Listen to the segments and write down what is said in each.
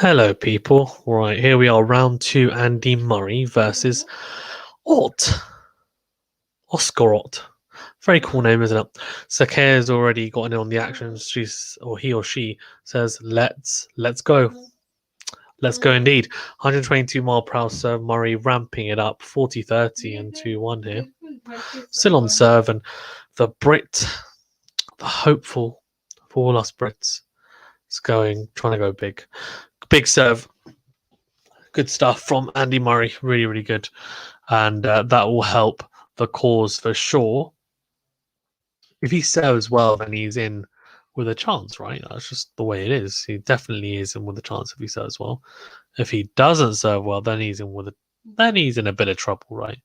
Hello, people. Right, here we are, round two. Andy Murray versus Otte. Oscar Otte. Very cool name, isn't it? Sake's already gotten in on the action. He or she says, "Let's go, let's go indeed." 122-mile-per-hour serve. Murray ramping it up, 40-30 and 2-1 here. Still on serve, and the Brit, the hopeful for all us Brits, is trying to go big. Big serve. Good stuff from Andy Murray. Really, really good. And that will help the cause for sure. If he serves well, then he's in with a chance, right? That's just the way it is. He definitely is in with a chance if he serves well. If he doesn't serve well, then he's in a bit of trouble, right?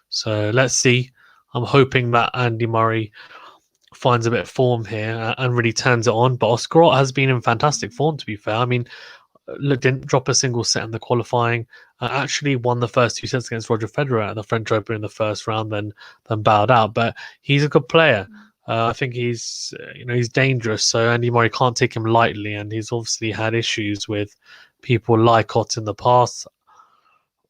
So let's see. I'm hoping that Andy Murray finds a bit of form here and really turns it on. But Oscar Otte has been in fantastic form, to be fair. I mean, didn't drop a single set in the qualifying. Actually won the first two sets against Roger Federer at the French Open in the first round, then bowed out. But he's a good player. I think he's dangerous. So Andy Murray can't take him lightly, and he's obviously had issues with people like Otte in the past.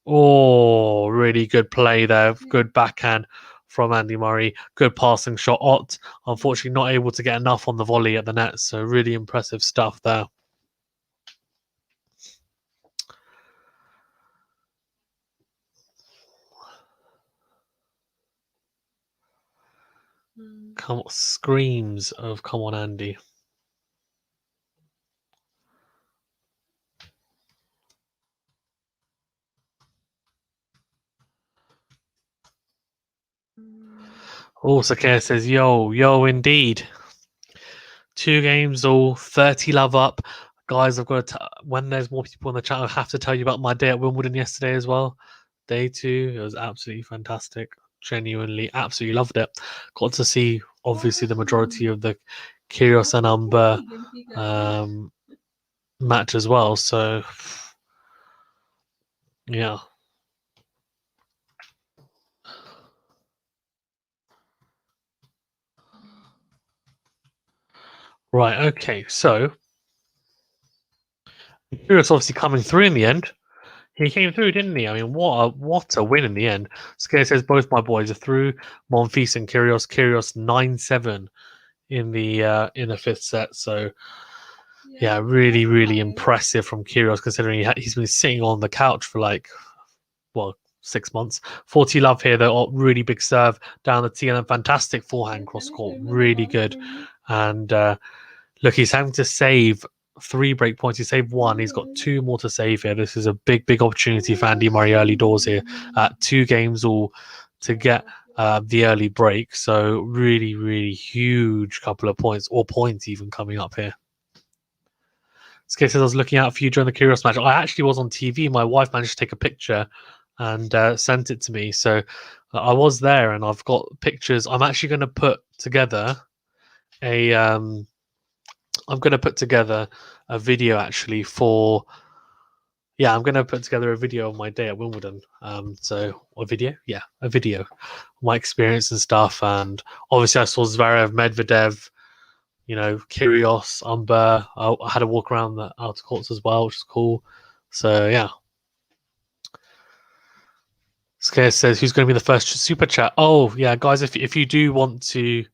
Oh, really good play there. Good backhand from Andy Murray. Good passing shot. Otte, unfortunately, not able to get enough on the volley at the net. So really impressive stuff there. Come on, screams of "Come on, Andy." Oh, Sakir says, yo, indeed. 2 games all, 30 love up. Guys, I've got to, when there's more people in the chat, I have to tell you about my day at Wimbledon yesterday as well. Day 2, it was absolutely fantastic. Genuinely, absolutely loved it. Got to see, obviously, the majority of the Kyrgios and Umber match as well. So, yeah. Right, okay, so Kyrgios obviously coming through in the end. He came through, didn't he? I mean, what a win in the end. Scare says both my boys are through. Monfils and Kyrgios. 9-7 in the fifth set. So yeah, really, really impressive from Kyrgios, considering he's been sitting on the couch for 6 months. 40 love here though. Really big serve down the tee and a fantastic forehand cross court. Really good. And look, he's having to save 3 break points. He saved 1. He's got 2 more to save here. This is a big, big opportunity for Andy Murray early doors here. 2 games all to get the early break. So really, really huge couple of points, or points even coming up here. This case says I was looking out for you during the Kyrgios match. I actually was on TV. My wife managed to take a picture and sent it to me. So I was there, and I've got pictures. I'm actually going to put together I'm going to put together a video actually I'm going to put together a video of my day at Wimbledon. A video, my experience and stuff. And obviously, I saw Zverev, Medvedev, Kyrgios, Umber. I had a walk around the outer courts as well, which is cool. So yeah. Scare says, "Who's going to be the first super chat?" Oh yeah, guys, if you do want to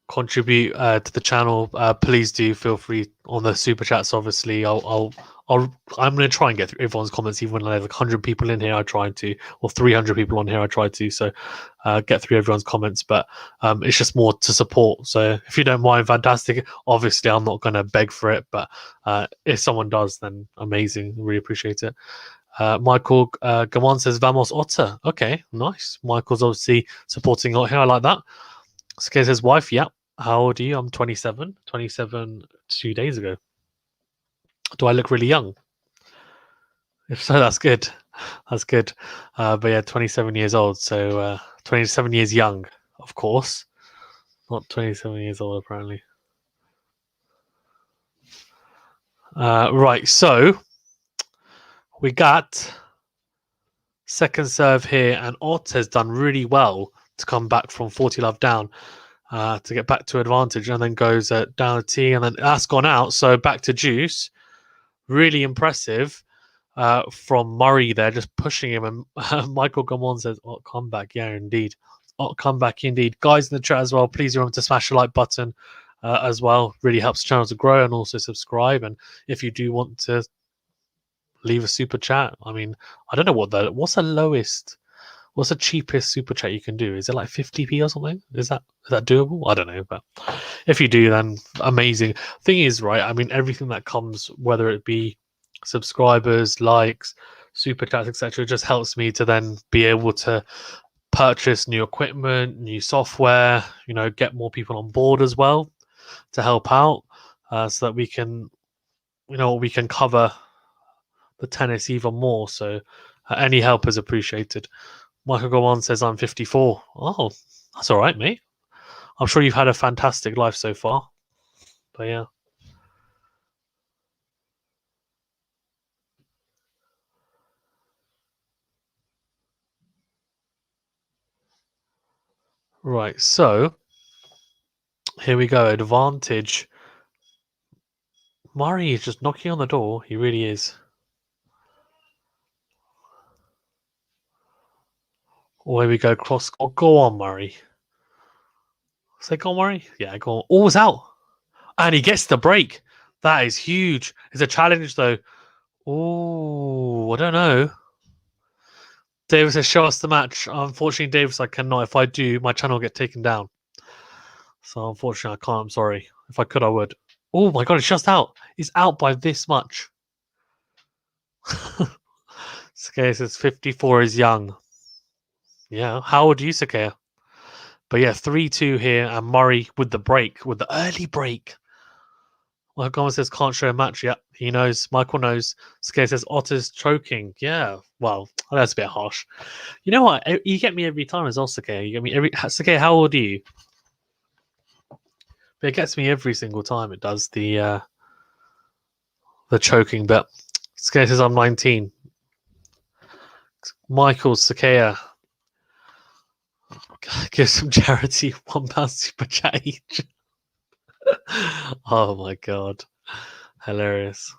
contribute to the channel, please do feel free on the super chats. Obviously, I'm going to try and get through everyone's comments, even when there's 100 people in here. I try to, or 300 people on here. I try to, so get through everyone's comments. But it's just more to support. So if you don't mind, fantastic. Obviously, I'm not going to beg for it, but if someone does, then amazing. Really appreciate it. Michael Gamon says, "Vamos Otte." Okay, nice. Michael's obviously supporting Otte here. I like that. Scares his wife. Yeah. How old are you? I'm 27. 27 2 days ago. Do I look really young? If so, that's good. That's good. But yeah, 27 years old. So 27 years young, of course. Not 27 years old, apparently. Right. So we got second serve here, and Otte has done really well to come back from 40 love down. to get back to advantage, and then goes down the tee, and then that's gone out. So back to deuce. Really impressive from Murray there, just pushing him. And Michael Gamon says, "Oh, comeback, yeah, indeed. Oh, comeback, indeed." Guys in the chat as well, please remember to smash the like button as well. Really helps the channel to grow, and also subscribe. And if you do want to leave a super chat, I mean, I don't know what's the lowest. What's the cheapest super chat you can do? Is it like 50p or something? Is that doable? I don't know, but if you do, then amazing. Thing is, right? I mean, everything that comes, whether it be subscribers, likes, super chats, etc., just helps me to then be able to purchase new equipment, new software. Get more people on board as well to help out, so that we can, we can cover the tennis even more. So any help is appreciated. Michael Gowan says I'm 54. Oh, that's all right, mate. I'm sure you've had a fantastic life so far. But yeah. Right, so here we go. Advantage. Murray is just knocking on the door. He really is. Oh, here we go. Cross. Oh, go on, Murray. Say go on, Murray. Yeah, go on. Oh, it's out. And he gets the break. That is huge. It's a challenge, though. Oh, I don't know. Davis says, show us the match. Unfortunately, Davis, I cannot. If I do, my channel will get taken down. So unfortunately, I can't. I'm sorry. If I could, I would. Oh my god, it's just out. He's out by this much. Sakea says 54 is young. Yeah. How old are you, Sakea? But yeah, 3-2 here, and Murray with the break, with the early break. Well, Gomez says can't show a match yet. He knows. Michael knows. Sakea says Otte's choking. Yeah. Well, that's a bit harsh. You know what? You get me every time as well, Sakea. You get me every. Sakea, how old are you? But it gets me every single time. It does the choking bit. Sakea says I'm 19. Michael Sakea. Give some charity, £1 super chat each. Oh my god. Hilarious.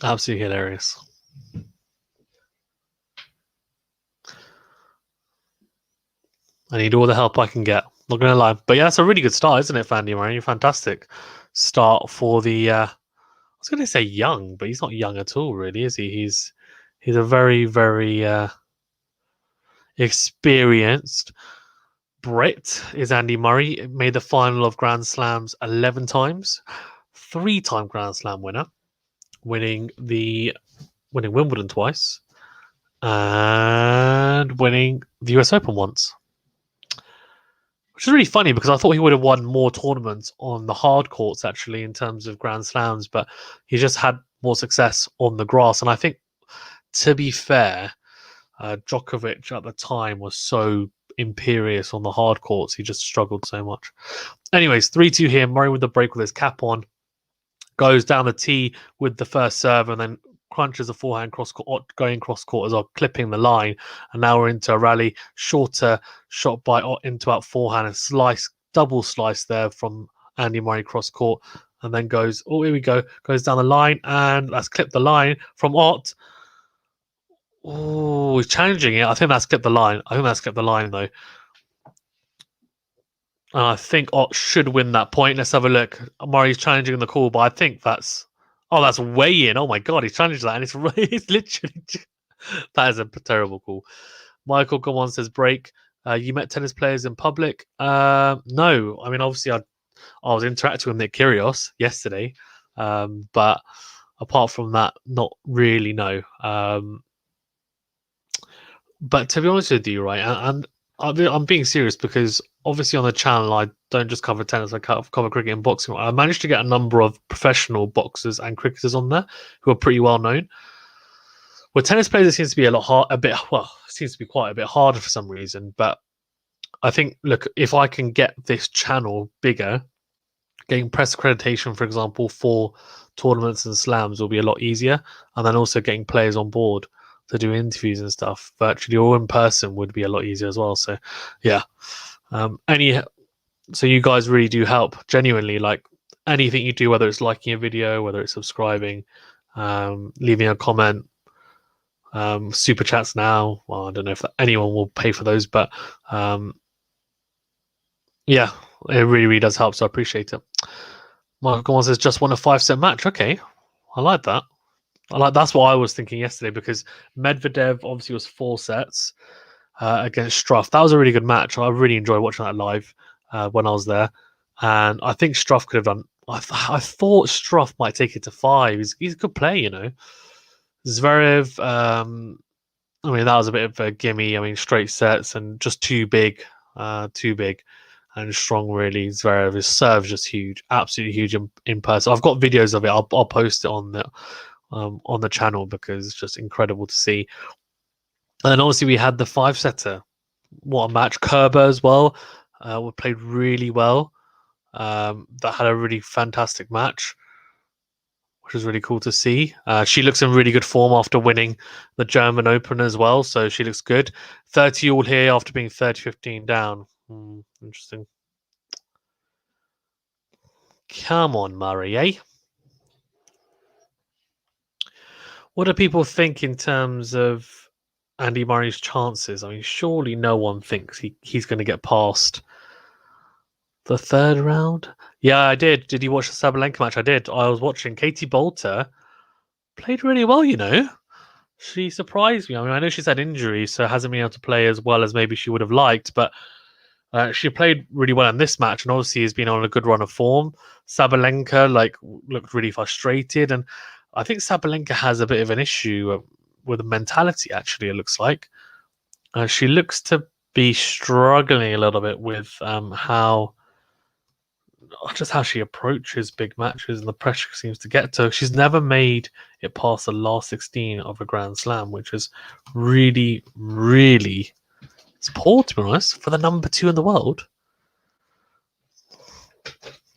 Absolutely hilarious. I need all the help I can get. Not gonna lie. But yeah, that's a really good start, isn't it, Fandy Murray? Fantastic start for the I was gonna say young, but he's not young at all, really, is he? He's a very, very experienced Brit is Andy Murray. Made the final of Grand Slams 11 times. 3-time Grand Slam winner. Winning Wimbledon twice. And winning the US Open once. Which is really funny because I thought he would have won more tournaments on the hard courts, actually, in terms of Grand Slams. But he just had more success on the grass. And I think, to be fair, Djokovic at the time was so imperious on the hard courts. He just struggled so much. Anyways, 3-2 here. Murray with the break with his cap on. Goes down the tee with the first serve and then crunches a forehand cross court, going cross court as well, clipping the line. And now we're into a rally. Shorter shot by Ott into out forehand and double slice there from Andy Murray cross court. And then goes, oh, here we go. Goes down the line and that's clipped the line from Ott. Oh, he's challenging it. I think that's clipped the line. Though. I think Ott should win that point. Let's have a look. Murray's challenging the call, but I think that's way in. Oh my god, he's challenged that, and it's literally that is a terrible call. Michael Gomon says break. You met tennis players in public? No. I mean, obviously, I was interacting with Nick Kyrgios yesterday, but apart from that, not really. No. But to be honest with you, right, and I'm being serious because obviously on the channel I don't just cover tennis, I cover cricket and boxing. I managed to get a number of professional boxers and cricketers on there who are pretty well known. With tennis players, it seems to be seems to be quite a bit harder for some reason. But I think, look, if I can get this channel bigger, getting press accreditation, for example, for tournaments and slams will be a lot easier. And then also getting players on board to do interviews and stuff virtually or in person would be a lot easier as well. So, yeah, So you guys really do help genuinely. Like anything you do, whether it's liking a video, whether it's subscribing, leaving a comment, super chats now. Well, I don't know if anyone will pay for those, but yeah, it really, really does help. So I appreciate it. Michael says just won a 5-set match. Okay, I like that. That's what I was thinking yesterday because Medvedev obviously was 4 sets against Struff. That was a really good match. I really enjoyed watching that live when I was there, and I think Struff could have done. I thought Struff might take it to 5. He's a good player, you know. Zverev, I mean, that was a bit of a gimme. I mean, straight sets and just too big and strong. Really, Zverev, his serve's just huge, absolutely huge in person. I've got videos of it. I'll post it on the channel because it's just incredible to see. And then obviously we had the 5-setter. What a match! Kerber as well. Played really well. That had a really fantastic match, which is really cool to see. She looks in really good form after winning the German Open as well, so she looks good. 30 all here after being 30-15 down. Interesting. Come on, Murray, eh? What do people think in terms of Andy Murray's chances? I mean, surely no one thinks he's going to get past the 3rd round. Yeah, I did. Did you watch the Sabalenka match? I did. I was watching. Katie Bolter played really well, you know. She surprised me. I mean, I know she's had injuries, so hasn't been able to play as well as maybe she would have liked, but she played really well in this match and obviously has been on a good run of form. Sabalenka, looked really frustrated, and I think Sabalenka has a bit of an issue with the mentality, actually, it looks like. She looks to be struggling a little bit with how she approaches big matches and the pressure seems to get to her. She's never made it past the last 16 of a Grand Slam, which is really, really it's poor, to be honest, for the number 2 in the world.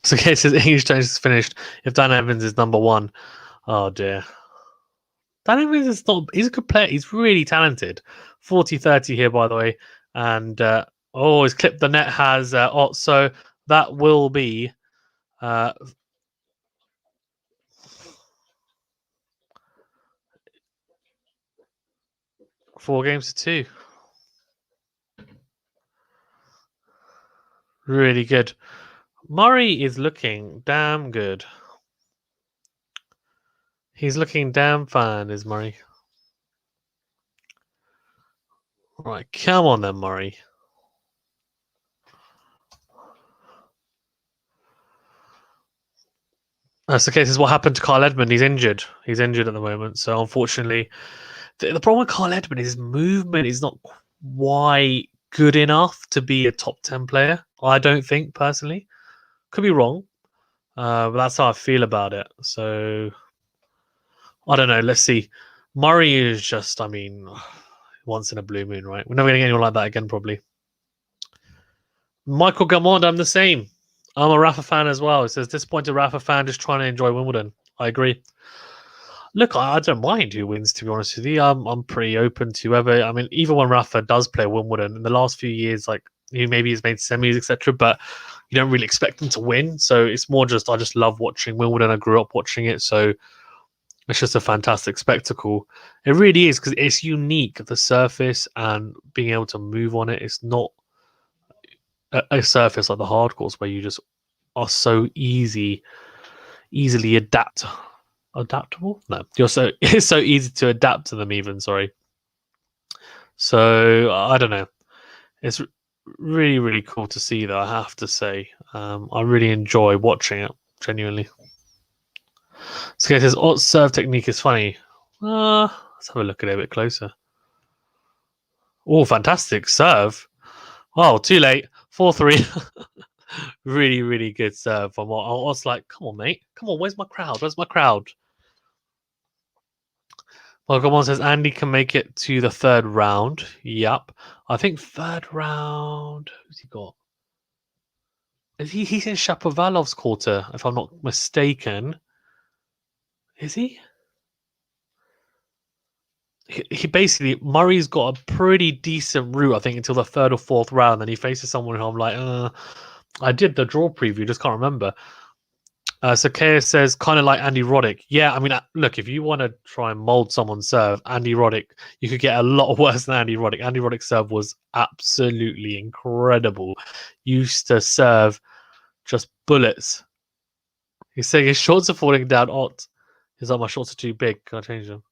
So, okay, it says English tennis is finished. If Dan Evans is number 1, oh dear. Dan Evans is not. He's a good player. He's really talented. 40-30 here, by the way. And he's clipped the net. Has Ott. So that will be 4-2. Really good. Murray is looking damn good. He's looking damn fine, is Murray. Right, come on then, Murray. That's the case. Is what happened to Carl Edmund. He's injured. He's injured at the moment. So unfortunately, the problem with Carl Edmund is his movement is not quite good enough to be a top 10 player. I don't think personally. Could be wrong, but that's how I feel about it. So I don't know. Let's see. Murray is just, I mean, once in a blue moon, right? We're never going to get anyone like that again, probably. Michael Gamond, I'm the same. I'm a Rafa fan as well. It says disappointed Rafa fan just trying to enjoy Wimbledon. I agree. Look, I don't mind who wins. To be honest with you, I'm pretty open to whoever. I mean, even when Rafa does play Wimbledon in the last few years, like maybe he's made semis, etc. But you don't really expect them to win. So it's more just I just love watching Wimbledon. I grew up watching it, so it's just a fantastic spectacle. It really is because it's unique. The surface and being able to move on it. It's not a surface like the hard courts where you just are so easily adaptable. No, you're so it's so easy to adapt to them. Even sorry. So I don't know. It's really really cool to see that. I have to say, I really enjoy watching it genuinely. So it says Ott's serve technique is funny. Let's have a look at it a bit closer. Oh, fantastic serve! Oh, too late. 4-3. Really, really good serve from Ott. I was like, come on, mate. Come on, where's my crowd? Where's my crowd? Well, Gomon says Andy can make it to the 3rd round. Yep. I think 3rd round. Who's he got? He's in Shapovalov's quarter, if I'm not mistaken. Is he? he basically Murray's got a pretty decent route, I think, until the third or fourth round. Then he faces someone who I'm like, I did the draw preview, just can't remember. Sakea says kind of like Andy Roddick. Yeah, I mean, look, if you want to try and mold someone's serve, Andy Roddick, you could get a lot worse than Andy Roddick. Andy Roddick's serve was absolutely incredible. Used to serve just bullets. He's saying his shorts are falling down. Ott. He's like, my shorts are too big. Can I change them?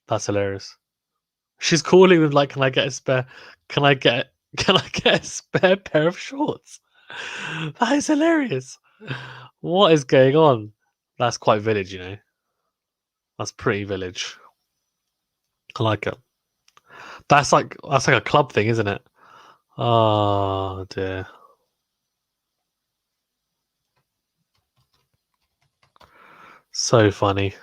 That's hilarious. She's calling him like, can I get a spare? Can I get a spare pair of shorts? That is hilarious. What is going on? That's quite village, you know. That's pretty village. I like it. That's like a club thing, isn't it? Oh dear. So funny.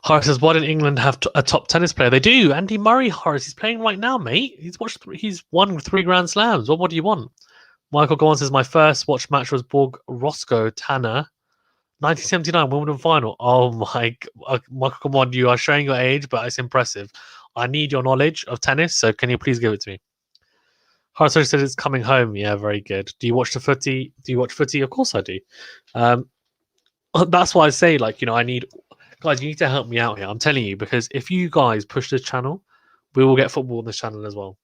Horace says, "Why didn't England have a top tennis player? They do. Andy Murray, Horace. He's playing right now, mate. He's won 3 Grand Slams. What do you want?" Michael Gowan says, "My first watch match was Borg Roscoe Tanner, 1979 Wimbledon final." Oh my, Michael, come on, you are showing your age, but it's impressive. I need your knowledge of tennis, so can you please give it to me? Horace said it's coming home. Yeah, very good. Do you watch the footy? Do you watch footy? Of course I do. That's why I say, like, you know, I need guys. You need to help me out here. I'm telling you, because if you guys push this channel, we will get football on this channel as well,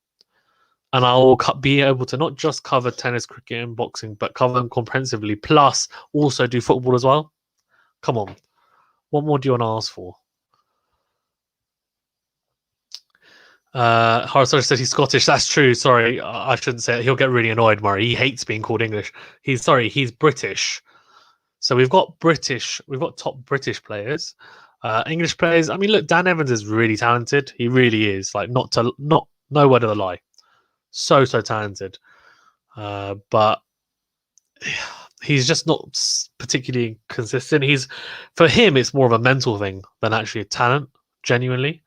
and I will be able to not just cover tennis, cricket, and boxing, but cover them comprehensively. Plus, also do football as well. Come on, what more do you want to ask for? Horace said he's Scottish. That's true. Sorry, I shouldn't say it. He'll get really annoyed, Murray. He hates being called English. He's British. So we've got top British players. English players, I mean, look, Dan Evans is really talented. He really is. Like, no word of a lie. So talented. But he's just not particularly consistent. For him, it's more of a mental thing than actually a talent, genuinely.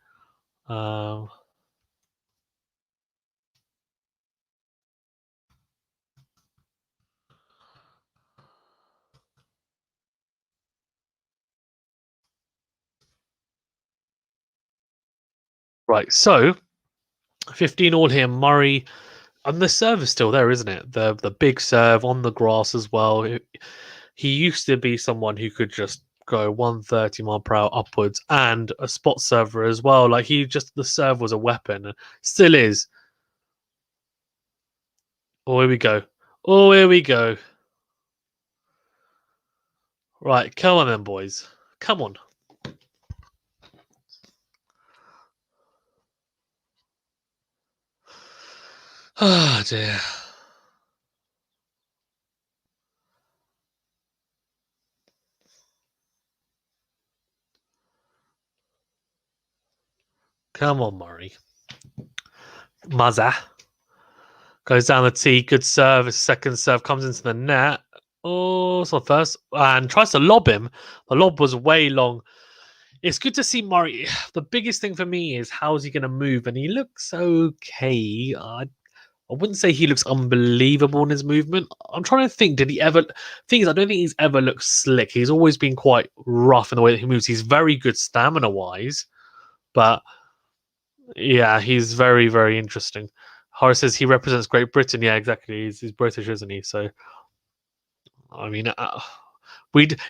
Right, so 15 all here, Murray. And the serve is still there, isn't it? The big serve on the grass as well. He used to be someone who could just go 130 mile per hour upwards and a spot server as well. Like the serve was a weapon. Still is. Oh, here we go. Oh, here we go. Right, come on then, boys. Come on. Ah, dear. Come on, Murray. Mazza. Goes down the tee. Good serve. His second serve comes into the net. Oh, it's not first. And tries to lob him. The lob was way long. It's good to see Murray. The biggest thing for me is how is he going to move? And he looks okay. I wouldn't say he looks unbelievable in his movement. I'm trying to think, did he ever... Thing is, I don't think he's ever looked slick. He's always been quite rough in the way that he moves. He's very good stamina-wise. But, yeah, he's very, very interesting. Horace says he represents Great Britain. Yeah, exactly. He's British, isn't he? So, I mean...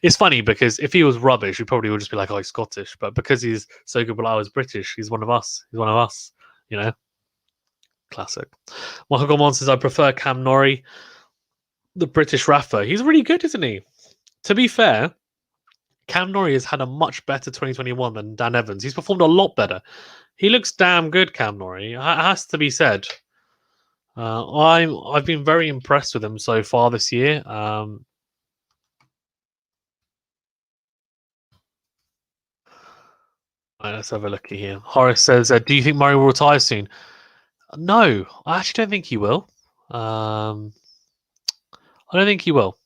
it's funny because if he was rubbish, we probably would just be like, "Oh, he's Scottish." But because he's so good, but I was British, he's one of us. He's one of us, you know. Classic. Michael Gorman says, "I prefer Cam Norrie, the British Rafa. He's really good, isn't he?" To be fair, Cam Norrie has had a much better 2021 than Dan Evans. He's performed a lot better. He looks damn good, Cam Norrie. It has to be said. I've been very impressed with him so far this year. Let's have a look here. Horace says, "Do you think Murray will retire soon?" No, I actually don't think he will. I don't think he will.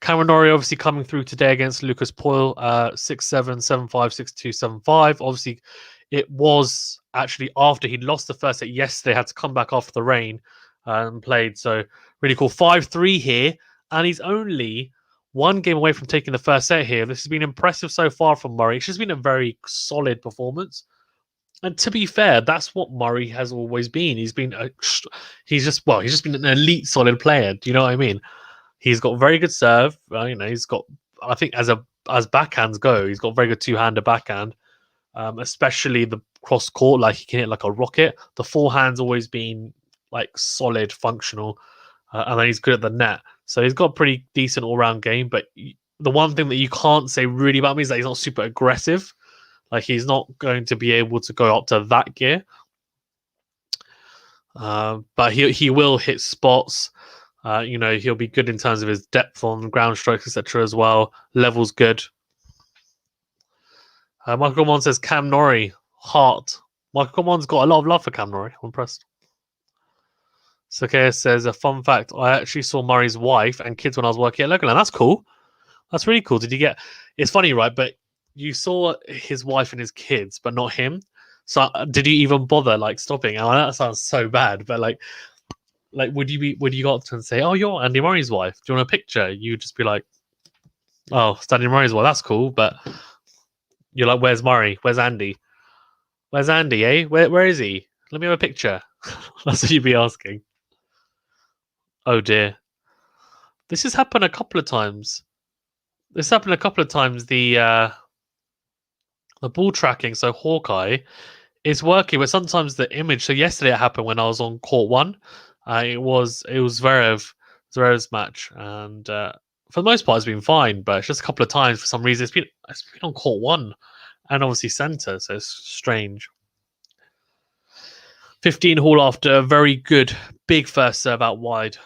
Cameron Norrie obviously coming through today against Lucas Poyle, 6-7, 7-5, 6-2, 7-5. Obviously, it was actually after he'd lost the first set yesterday, had to come back after the rain and played. So really cool. 5-3 here, and he's only one game away from taking the first set here. This has been impressive so far from Murray. It's just been a very solid performance. And to be fair, that's what Murray has always been. He's just been an elite solid player. Do you know what I mean? He's got very good serve. He's got, I think, as backhands go, he's got very good two-hander backhand, especially the cross court. Like he can hit like a rocket. The forehand's always been like solid, functional, and then he's good at the net. So he's got a pretty decent all-round game. But the one thing that you can't say really about me is that he's not super aggressive. Like he's not going to be able to go up to that gear. But he will hit spots. He'll be good in terms of his depth on ground strokes, etc. as well. Level's good. Michael Mon says Cam Norrie, heart. Michael Mon's got a lot of love for Cam Norrie. I'm impressed. Sakea says, a fun fact, I actually saw Murray's wife and kids when I was working at Legoland. That's cool. That's really cool. Did you get... It's funny, right? But you saw his wife and his kids, but not him. So did you even bother, like, stopping? Oh, that sounds so bad. But, like, would you go up to and say, oh, you're Andy Murray's wife? Do you want a picture? You'd just be like, oh, it's Andy Murray's wife. That's cool. But you're like, where's Murray? Where's Andy? Where's Andy, eh? Where is he? Let me have a picture. That's what you'd be asking. Oh, dear. This has happened a couple of times. The ball tracking, so Hawkeye, is working, but sometimes the image. So yesterday it happened when I was on court one. It was Zverev's match, and for the most part it's been fine. But it's just a couple of times for some reason it's been on court one, and obviously center, so it's strange. 15 Hall after a very good big first serve out wide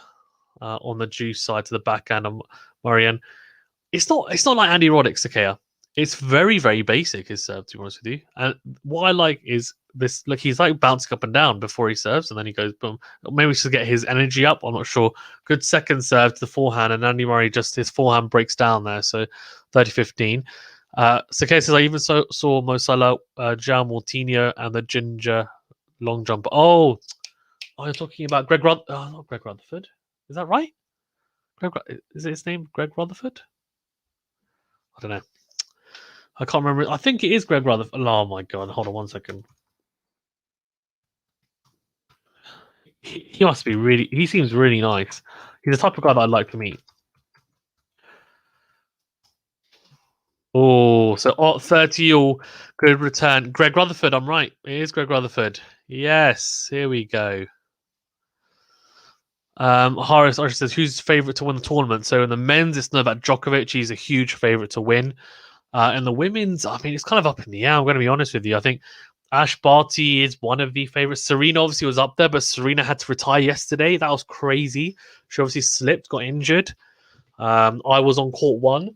on the juice side to the backhand of Murray. It's not like Andy Roddick, Sakea. It's very, very basic, his serve, to be honest with you. And what I like is this, look, he's like bouncing up and down before he serves, and then he goes boom. Maybe to get his energy up, I'm not sure. Good second serve to the forehand, and Andy Murray, just his forehand breaks down there, so 30-15. Sakea says, I even saw Mo Salah, Jao Moutinho, and the Ginger long jumper. Oh, you're talking about not Greg Rutherford. Is that right? Is it his name, Greg Rutherford? I don't know. I can't remember. I think it is Greg Rutherford. Oh my god! Hold on 1 second. He must be really. He seems really nice. He's the type of guy that I'd like to meet. Oh, so 30 all, good return. Greg Rutherford. I'm right. It is Greg Rutherford. Yes. Here we go. Horace says, who's favourite to win the tournament? So in the men's, it's Novak Djokovic. He's a huge favourite to win. In the women's, I mean, it's kind of up in the air. I'm going to be honest with you. I think Ash Barty is one of the favourites. Serena obviously was up there, but Serena had to retire yesterday. That was crazy. She obviously slipped, got injured. I was on court one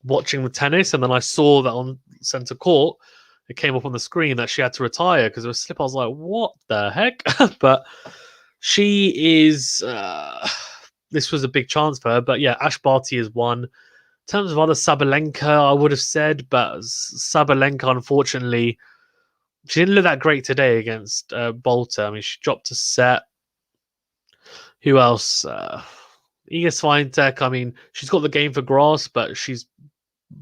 watching the tennis, and then I saw that on centre court, it came up on the screen that she had to retire because of a slip. I was like, what the heck? But she is... this was a big chance for her. But yeah, Ash Barty is one. In terms of other Sabalenka, I would have said, but Sabalenka, unfortunately, she didn't look that great today against Bolter. I mean, she dropped a set. Who else? Iga Swiatek. I mean, she's got the game for grass, but she's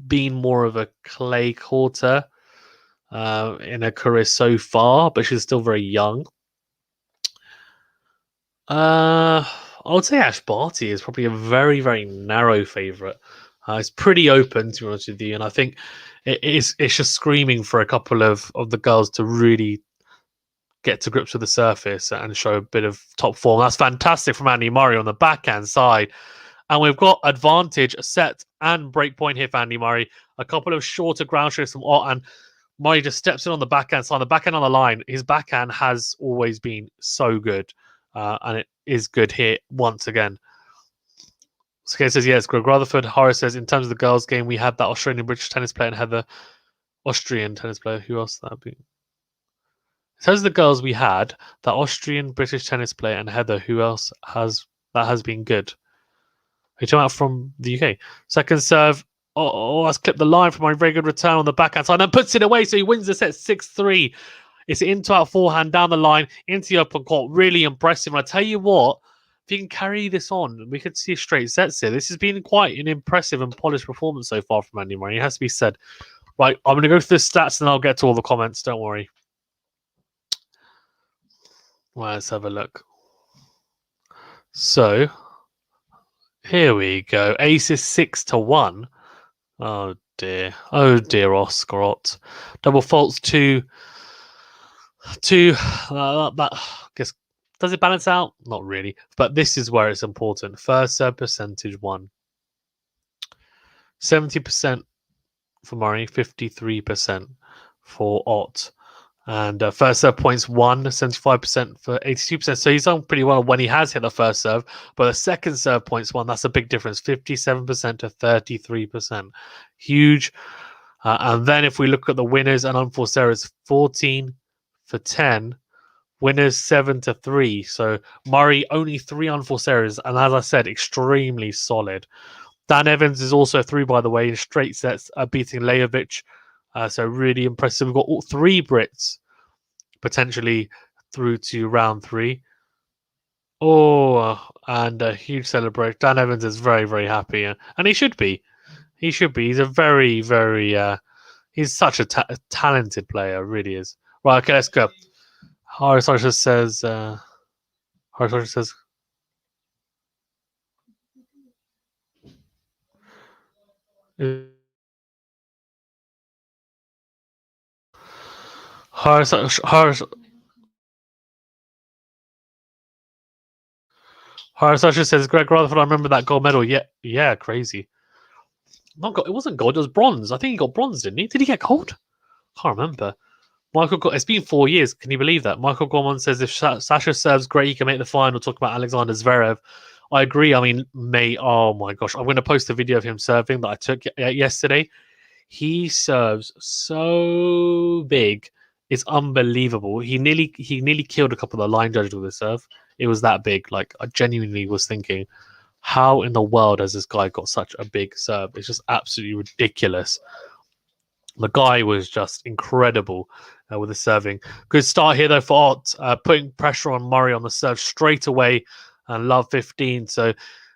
been more of a clay courter in her career so far, but she's still very young. I would say Ash Barty is probably a very, very narrow favourite. It's pretty open, to be honest with you, and I think it's just screaming for a couple of the girls to really get to grips with the surface and show a bit of top form. That's fantastic from Andy Murray on the backhand side. And we've got advantage, a set, and break point here for Andy Murray. A couple of shorter ground strokes from Ott, and Murray just steps in on the backhand side. The backhand on the line, his backhand has always been so good, and it is good here once again. Skate says, yes, Greg Rutherford. Horace says, in terms of the girls' game, we had that Australian British tennis player and Heather. Austrian tennis player. Who else would that be? In terms of the girls, we had that Austrian British tennis player and Heather. Who else has been good? He came out from the UK. Second serve. That's clipped the line from my very good return on the backhand side and puts it away. So he wins the set 6-3. It's into out forehand down the line into the open court. Really impressive. And I tell you what, if you can carry this on, we could see straight sets here. This has been quite an impressive and polished performance so far from Andy Murray. It has to be said. Right, I'm going to go through the stats and I'll get to all the comments. Don't worry. Well, let's have a look. So, here we go. Ace is 6-1. Oh dear, Oscar Otte. Double faults to that. Guess does it balance out? Not really, but this is where it's important. First serve percentage 70% for Murray, 53% for Otte. And first serve points 75% for 82%. So he's done pretty well when he has hit the first serve. But the second serve points 1, that's a big difference. 57% to 33%. Huge. And then if we look at the winners and unforced errors, 14 for 10. Winners 7-3. So Murray only 3 unforced errors. And as I said, extremely solid. Dan Evans is also through, by the way, in straight sets, beating Lajovic. So really impressive. We've got all 3 Brits potentially through to round 3. And a huge celebration. Dan Evans is very, very happy. And he should be. He should be. He's a very, very... he's such a talented player. Really is. Right, okay, let's go. Haris says... Haris says... Haris says, Greg Rutherford, I remember that gold medal. Yeah, crazy. It wasn't gold, it was bronze. I think he got bronze, didn't he? Did he get gold? Can't remember. It's been 4 years. Can you believe that? Michael Gorman says, if Sasha serves great, he can make the final. Talk about Alexander Zverev. I agree. I mean, oh my gosh. I'm going to post a video of him serving that I took yesterday. He serves so big. It's unbelievable. He nearly killed a couple of the line judges with his serve. It was that big. Like, I genuinely was thinking, how in the world has this guy got such a big serve? It's just absolutely ridiculous. The guy was just incredible with the serving. Good start here, though, for Otte, putting pressure on Murray on the serve straight away and love 15. So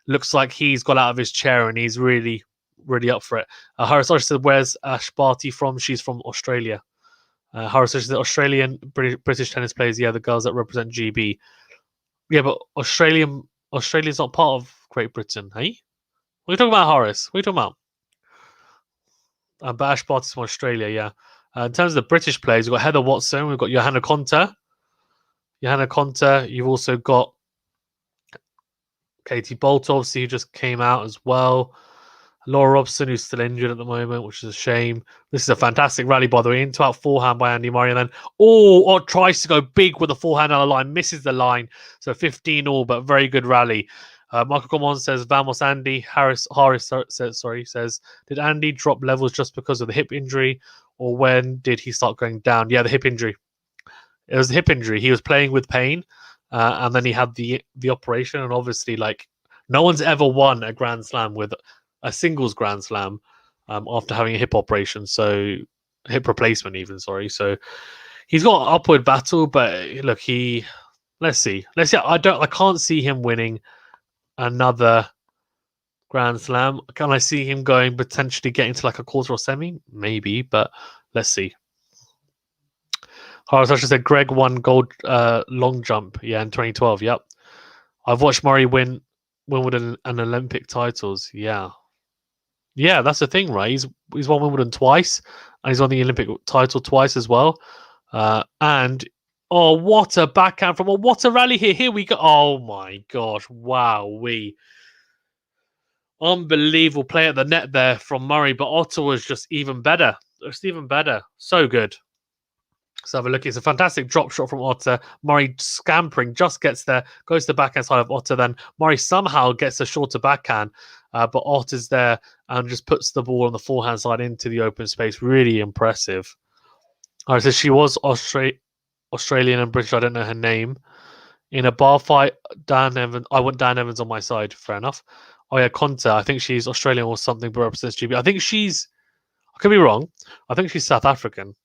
looks like he's got out of his chair and he's really, really up for it. Haris said, where's Ash Barty from? She's from Australia. Haris said, Australian, British tennis players, yeah, the girls that represent GB. Yeah, but Australia's not part of Great Britain, hey? What are you talking about, Horace? What are you talking about? But Ash Barty's from Australia, yeah. In terms of the British players, we've got Heather Watson, we've got Johanna Konta. You've also got Katie Bolt, obviously, who just came out as well. Laura Robson, who's still injured at the moment, which is a shame. This is a fantastic rally, by the way. Into out forehand by Andy Murray. And then, Otte tries to go big with the forehand out of the line, misses the line. So 15-all, but very good rally. Michael Comon says, Vamos Andy. Haris says, did Andy drop levels just because of the hip injury? Or when did he start going down? Yeah, the hip injury. It was the hip injury. He was playing with pain. And then he had the operation. And obviously, like, no one's ever won a Grand Slam with a singles Grand Slam after having a hip operation. So, hip replacement even, sorry. So, he's got an upward battle. But, look, let's see. I can't see him winning another Grand Slam. Can I see him potentially getting to like a quarter or semi? Maybe, but let's see. I said Greg won gold long jump, yeah, in 2012. Yep. I've watched Murray win Wimbledon and Olympic titles. Yeah, that's the thing, right? He's won Wimbledon twice, and he's won the Olympic title twice as well. And what a backhand what a rally here! Here we go. Oh my gosh! Wow, unbelievable play at the net there from Murray, but Otte was just even better. So good. Let's have a look. It's a fantastic drop shot from Otte. Murray scampering, just gets there, goes to the backhand side of Otte. Then Murray somehow gets a shorter backhand, but Otte is there and just puts the ball on the forehand side into the open space. Really impressive. All right, so she was Australian and British. I don't know her name. In a bar fight, Dan Evans. I want Dan Evans on my side. Fair enough. Oh yeah, Conte. I think she's Australian or something, but represents GB. I think she's. I could be wrong. I think she's South African.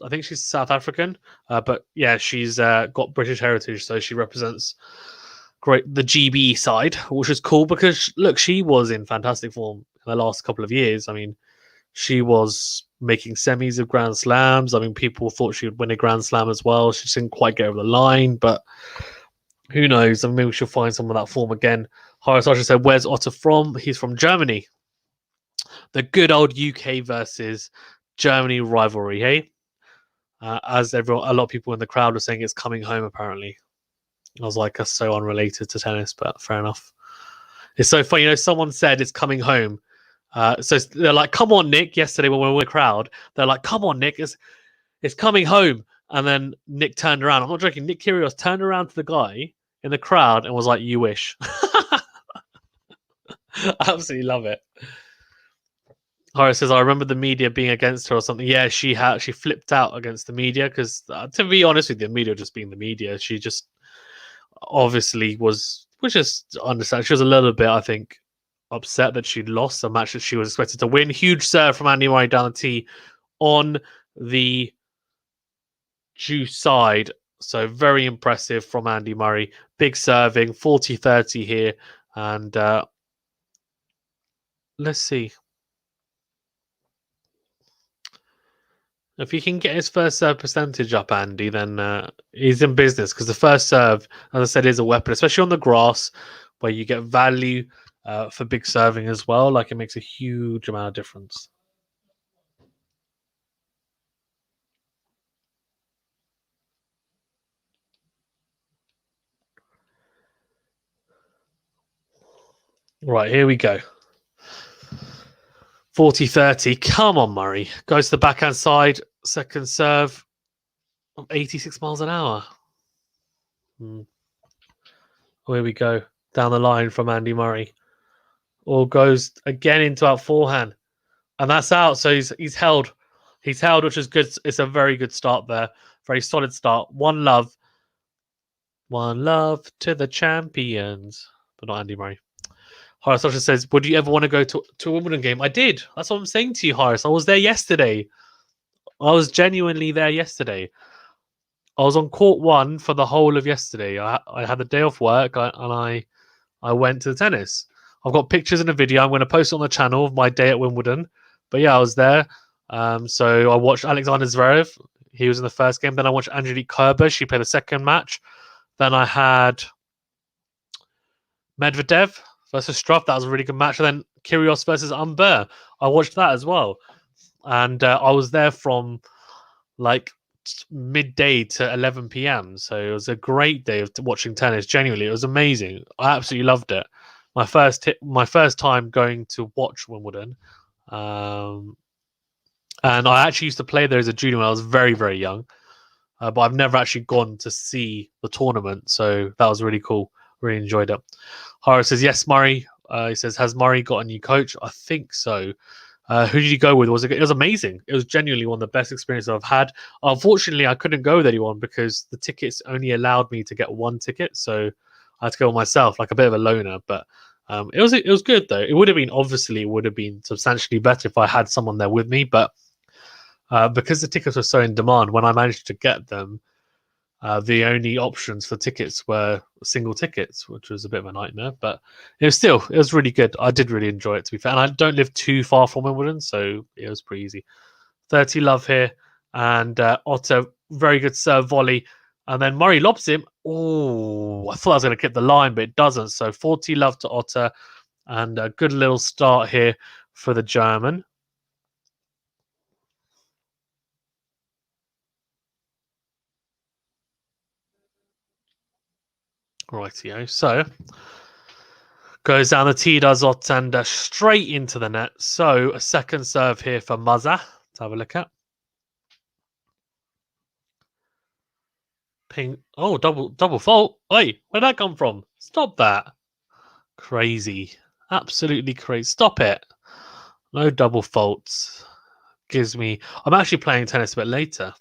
I think she's South African, but yeah, she's got British heritage, so she represents the GB side, which is cool because look, she was in fantastic form in the last couple of years. I mean, she was making semis of Grand Slams. I mean, people thought she would win a Grand Slam as well. She didn't quite get over the line, but who knows? I mean, maybe she'll find some of that form again. Horace Archer said, "Where's Otte from?" He's from Germany. The good old UK versus Germany rivalry, hey? As a lot of people in the crowd were saying, it's coming home. Apparently, I was like, that's so unrelated to tennis, but fair enough. It's so funny, someone said it's coming home. So they're like, "Come on, Nick!" Yesterday when we were in the crowd, they're like, "Come on, Nick! It's coming home." And then Nick turned around. I'm not joking. Nick Kyrgios turned around to the guy in the crowd and was like, "You wish." Absolutely love it. Horace says, "I remember the media being against her or something." Yeah, she flipped out against the media because, to be honest with you, the media just being the media. She just obviously was, which is understand. She was a little bit, I think, upset that she'd lost a match that she was expected to win. Huge serve from Andy Murray down the tee on the juice side. So very impressive from Andy Murray. Big serving, 40-30 here. And let's see. If he can get his first serve percentage up, Andy, then he's in business because the first serve, as I said, is a weapon, especially on the grass where you get value for big serving as well. Like, it makes a huge amount of difference. Right, here we go. 40-30. Come on, Murray. Goes to the backhand side. Second serve. 86 miles an hour. Here we go. Down the line from Andy Murray. Or goes again into our forehand. And that's out. So he's held. He's held, which is good. It's a very good start there. Very solid start. One love. One love to the champions. But not Andy Murray. Horace Osher says, "Would you ever want to go to a Wimbledon game?" I did. That's what I'm saying to you, Horace. I was there yesterday. I was genuinely there yesterday. I was on court one for the whole of yesterday. I had the day off work and I went to the tennis. I've got pictures and a video. I'm going to post it on the channel of my day at Wimbledon. But yeah, I was there. So I watched Alexander Zverev. He was in the first game. Then I watched Angelique Kerber. She played the second match. Then I had Medvedev versus Struff. That was a really good match. And then Kyrgios versus Umber. I watched that as well. And I was there from like midday to 11 p.m. So it was a great day of watching tennis. Genuinely, it was amazing. I absolutely loved it. My first time going to watch Wimbledon, and I actually used to play there as a junior when I was very, very young. But I've never actually gone to see the tournament, so that was really cool. Really enjoyed it. Horace says, "Yes, Murray." He says, "Has Murray got a new coach?" I think so. Who did you go with? It was amazing. It was genuinely one of the best experiences I've had. Unfortunately, I couldn't go with anyone because the tickets only allowed me to get one ticket, so I had to go myself, like a bit of a loner. But it was good though. It would have been substantially better if I had someone there with me, but because the tickets were so in demand, when I managed to get them, the only options for tickets were single tickets, which was a bit of a nightmare. But it was really good. I did really enjoy it, to be fair. And I don't live too far from Wimbledon, so it was pretty easy. 30 love here. And Otte, very good serve volley. And then Murray lobs him. Oh, I thought I was going to hit the line, but it doesn't. So 40 love to Otte. And a good little start here for the German. Rightio. So goes down the tee, does Otte, and straight into the net. So a second serve here for Mazza to have a look at. Ping. Oh, double fault. Wait, where'd that come from? Stop that. Crazy. Absolutely crazy. Stop it. No double faults. Gives me. I'm actually playing tennis a bit later.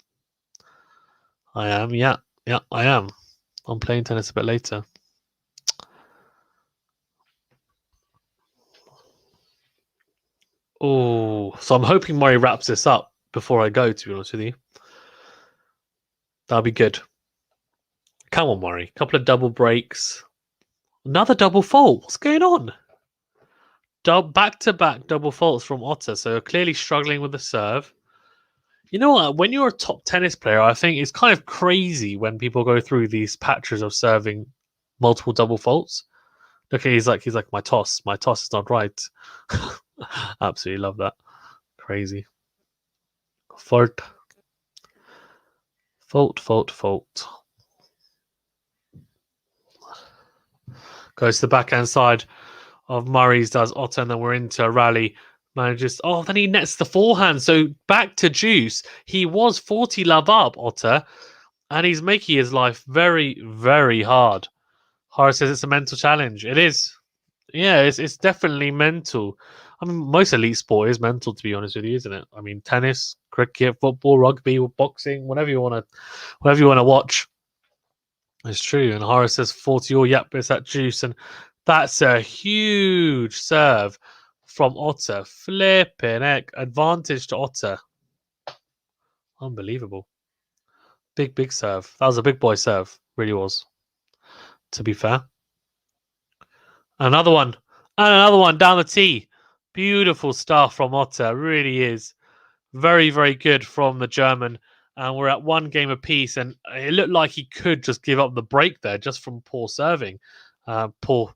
I am. Yeah. Yeah, I am. I'm playing tennis a bit later. Oh, so I'm hoping Murray wraps this up before I go, to be honest with you. That'll be good. Come on, Murray. Couple of double breaks. Another double fault. What's going on? Back-to-back double faults from Otte, so clearly struggling with the serve. You know what? When you're a top tennis player, I think it's kind of crazy when people go through these patches of serving multiple double faults. Okay, he's like my toss is not right. Absolutely love that. Crazy. Fault. Goes to the backhand side of Murray's, does Otte, and then we're into a rally. Manages. Oh, then he nets the forehand. So back to juice. He was 40 love up, Otte, and he's making his life very, very hard. Horace says it's a mental challenge. It is. Yeah, it's definitely mental. I mean, most elite sport is mental, to be honest with you, isn't it? I mean, tennis, cricket, football, rugby, boxing, whatever you want to watch. It's true. And Horace says 40 all. Yep, it's that juice, and that's a huge serve from Otte. Flipping heck, advantage to Otte. Unbelievable. Big serve. That was a big boy serve. Really was. To be fair. Another one. And another one down the tee. Beautiful stuff from Otte. Really is. Very, very good from the German. And we're at one game apiece. And it looked like he could just give up the break there just from poor serving. Poor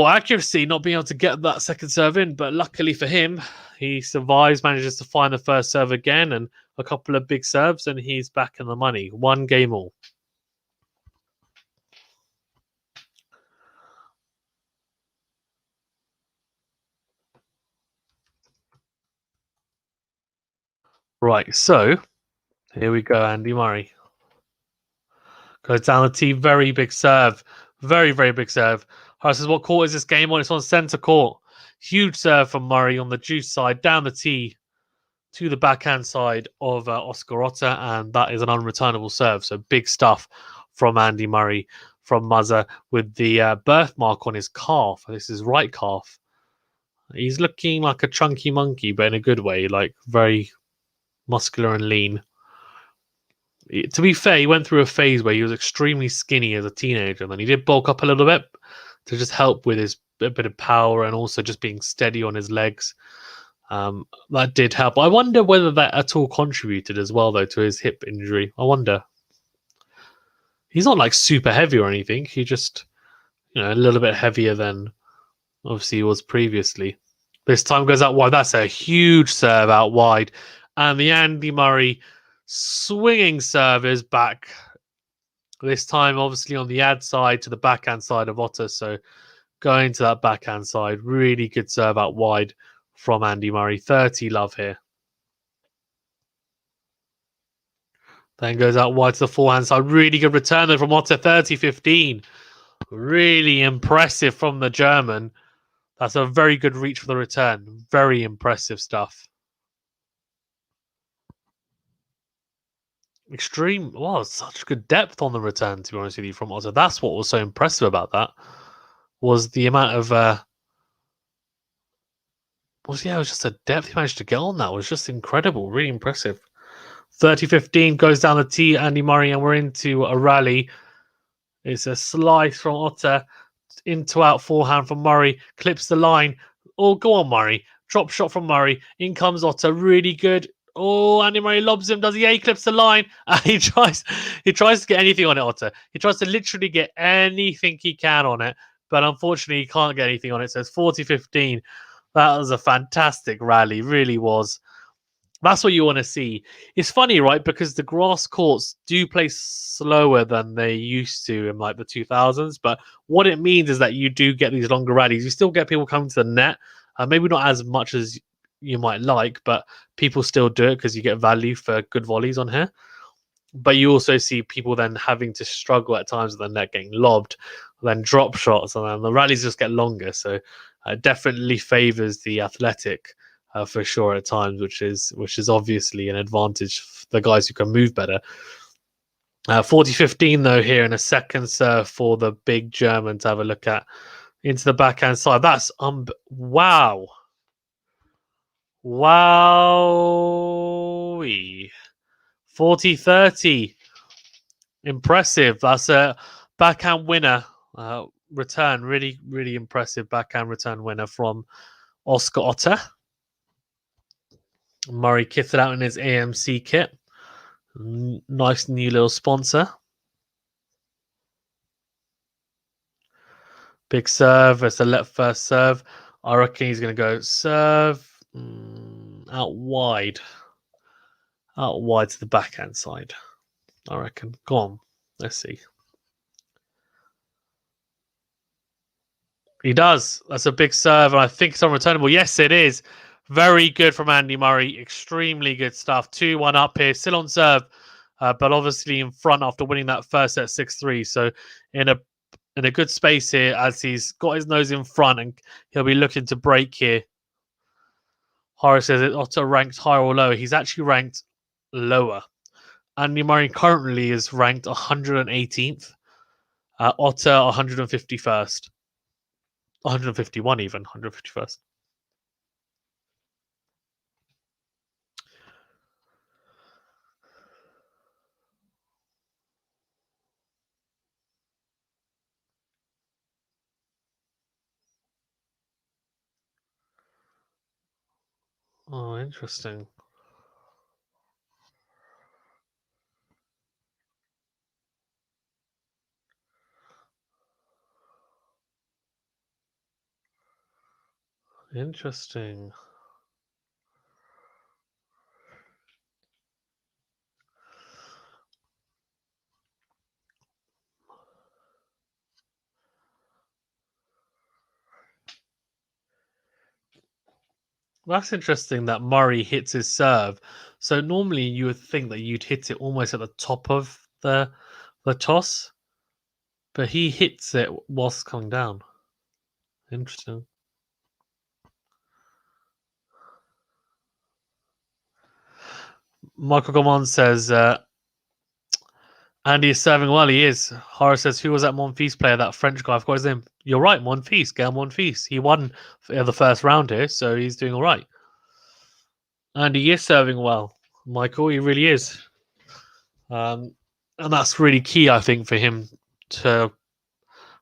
accuracy, not being able to get that second serve in. But luckily for him, he survives, manages to find the first serve again. And a couple of big serves. And he's back in the money. One game all. Right, so here we go, Andy Murray. Goes down the tee, very big serve. Very, very big serve. Harris says, what court is this game on? It's on centre court. Huge serve from Murray on the juice side, down the tee to the backhand side of Oscar Otte, and that is an unreturnable serve. So big stuff from Andy Murray from Muzza with the birthmark on his calf. This is right calf. He's looking like a chunky monkey, but in a good way, like very muscular and lean. To be fair, he went through a phase where he was extremely skinny as a teenager, and then he did bulk up a little bit to just help with his a bit of power and also just being steady on his legs. That did help. I wonder whether that at all contributed as well, though, to his hip injury. I wonder. He's not like super heavy or anything. He just, a little bit heavier than obviously he was previously. This time goes out wide. That's a huge serve out wide. And the Andy Murray swinging serve is back. This time, obviously, on the ad side to the backhand side of Otte. So going to that backhand side. Really good serve out wide from Andy Murray. 30 love here. Then goes out wide to the forehand side. Really good return there from Otte. 30-15. Really impressive from the German. That's a very good reach for the return. Very impressive stuff. Extreme. Wow, such good depth on the return, to be honest with you, from Otte. That's what was so impressive about that. Was the amount of it was just a depth he managed to get on that. It was just incredible. Really impressive. 30-15 goes down the tee, Andy Murray, and we're into a rally. It's a slice from Otte into out forehand from Murray. Clips the line. Oh, go on, Murray. Drop shot from Murray. In comes Otte. Really good. Oh, Andy Murray lobs him. Does he? He clips the line. He tries to get anything on it, Otte. He tries to literally get anything he can on it. But unfortunately, he can't get anything on it. So it's 40-15. That was a fantastic rally. Really was. That's what you want to see. It's funny, right? Because the grass courts do play slower than they used to in like the 2000s. But what it means is that you do get these longer rallies. You still get people coming to the net. Maybe not as much as you might like, but people still do it because you get value for good volleys on here. But you also see people then having to struggle at times with the net getting lobbed, then drop shots, and then the rallies just get longer. So it definitely favors the athletic for sure at times, which is obviously an advantage for the guys who can move better. 40-15 though here in a second serve for the big German to have a look at into the backhand side. That's wow. Wow. 40-30. Impressive. That's a backhand winner. Return. Really, really impressive backhand return winner from Oscar Otte. Murray kitted out in his AMC kit. Nice new little sponsor. Big serve. It's a left first serve. I reckon he's going to go serve out wide. Out wide to the backhand side. I reckon. Go on. Let's see. He does. That's a big serve, and I think it's unreturnable. Yes, it is. Very good from Andy Murray. Extremely good stuff. 2-1 up here. Still on serve, but obviously in front after winning that first set 6-3. So in a good space here as he's got his nose in front and he'll be looking to break here. Horace says it Otte ranked higher or lower. He's actually ranked lower. Andy Murray currently is ranked 118th. Otte 151st. 151 even. 151st. Oh, interesting. Interesting. That's interesting that Murray hits his serve. So normally you would think that you'd hit it almost at the top of the toss, but he hits it whilst coming down. Interesting. Michael Gomon says Andy is serving well. He is. Horace says, who was that Monfils player? That French guy. I've got his name. You're right, Monfils. Gael Monfils. He won the first round here, so he's doing all right. And he is serving well, Michael. He really is. And that's really key, I think, for him to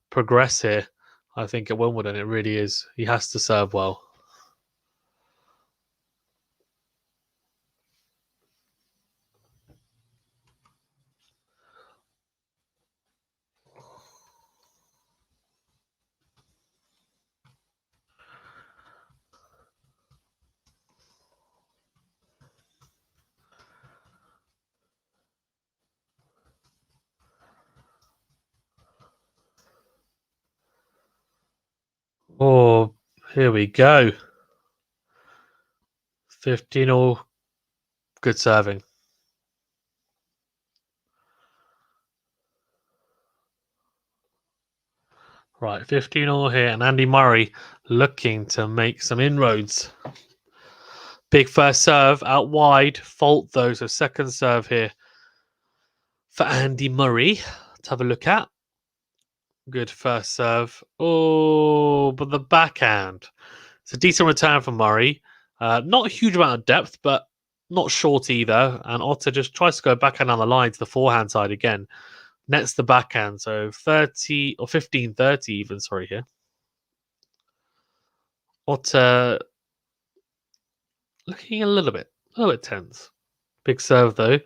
progress here. I think at Wimbledon, it really is. He has to serve well. Oh, here we go. 15 all. Good serving. Right, 15 all here, and Andy Murray looking to make some inroads. Big first serve out wide. Fault though, so second serve here for Andy Murray to have a look at. Good first serve. Oh, but the backhand. It's a decent return from Murray. Not a huge amount of depth, but not short either. And Otte just tries to go backhand on the line to the forehand side again. Nets the backhand. So 30 or 15-30 even, sorry, here. Otte looking a little bit tense. Big serve though.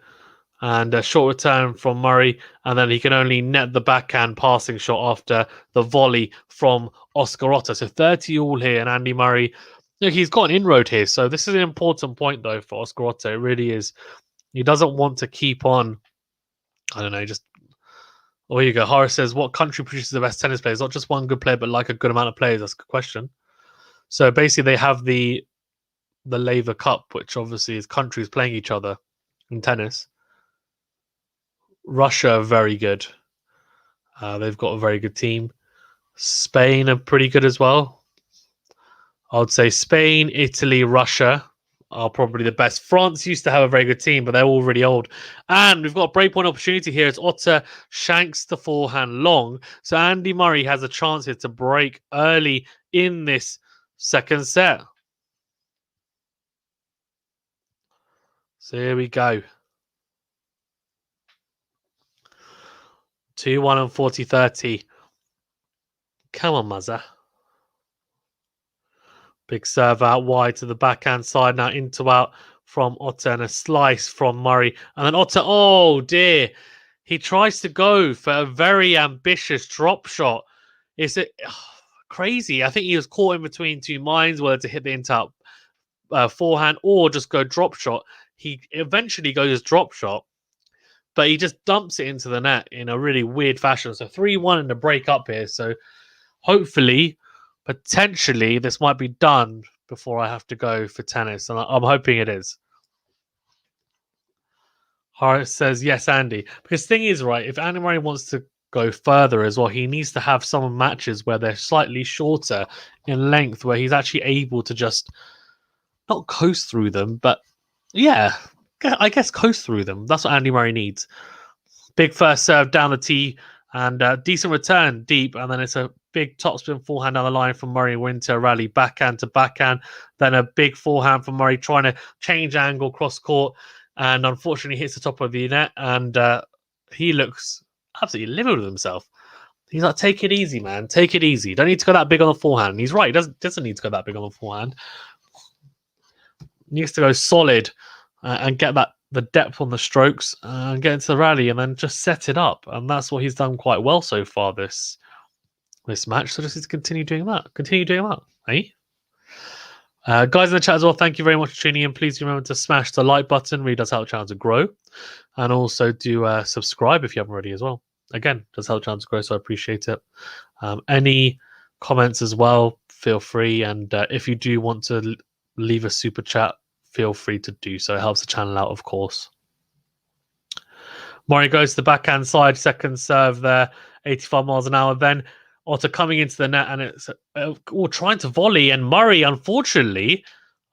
And a short return from Murray, and then he can only net the backhand passing shot after the volley from Oscar Otte. So 30 all here, and Andy Murray, look, he's got an inroad here. So this is an important point, though, for Oscar Otte. It really is. He doesn't want to keep on, I don't know, just... Oh, here you go. Horace says, what country produces the best tennis players? Not just one good player, but like a good amount of players. That's a good question. So basically, they have the Laver Cup, which obviously is countries playing each other in tennis. Russia are very good. They've got a very good team. Spain are pretty good as well. I would say Spain, Italy, Russia are probably the best. France used to have a very good team, but they're all really old. And we've got a breakpoint opportunity here. It's Otte shanks the forehand long. So Andy Murray has a chance here to break early in this second set. So here we go. 2-1 and 40-30. Come on, Mazza. Big serve out wide to the backhand side. Now into out from Otte and a slice from Murray. And then Otte, oh dear. He tries to go for a very ambitious drop shot. Is it crazy? I think he was caught in between two minds whether to hit the in-out forehand or just go drop shot. He eventually goes drop shot, but he just dumps it into the net in a really weird fashion. So 3-1 in the break up here. So hopefully, potentially, this might be done before I have to go for tennis. And I'm hoping it is. Horace says, yes, Andy. Because the thing is, right, if Andy Murray wants to go further as well, he needs to have some matches where they're slightly shorter in length, where he's actually able to just not coast through them, but yeah, I guess coast through them. That's what Andy Murray needs. Big first serve down the tee and decent return deep, and then it's a big topspin forehand down the line from Murray. Winter rally backhand to backhand, then a big forehand from Murray trying to change angle cross court, and unfortunately hits the top of the net, and he looks absolutely livid with himself. He's like, take it easy, man. Take it easy. Don't need to go that big on the forehand. And he's right. He doesn't need to go that big on the forehand. He needs to go solid and get the depth on the strokes and get into the rally and then just set it up. And that's what he's done quite well so far this match. So just need to continue doing that. Eh? Guys in the chat as well, thank you very much for tuning in. Please remember to smash the like button. Really does help the channel to grow. And also do subscribe if you haven't already as well. Again, does help the channel to grow, so I appreciate it. Any comments as well, feel free. And if you do want to leave a super chat, feel free to do so. It helps the channel out, of course. Murray goes to the backhand side, second serve there, 85 miles an hour. Then Otte coming into the net, and it's trying to volley, and Murray, unfortunately,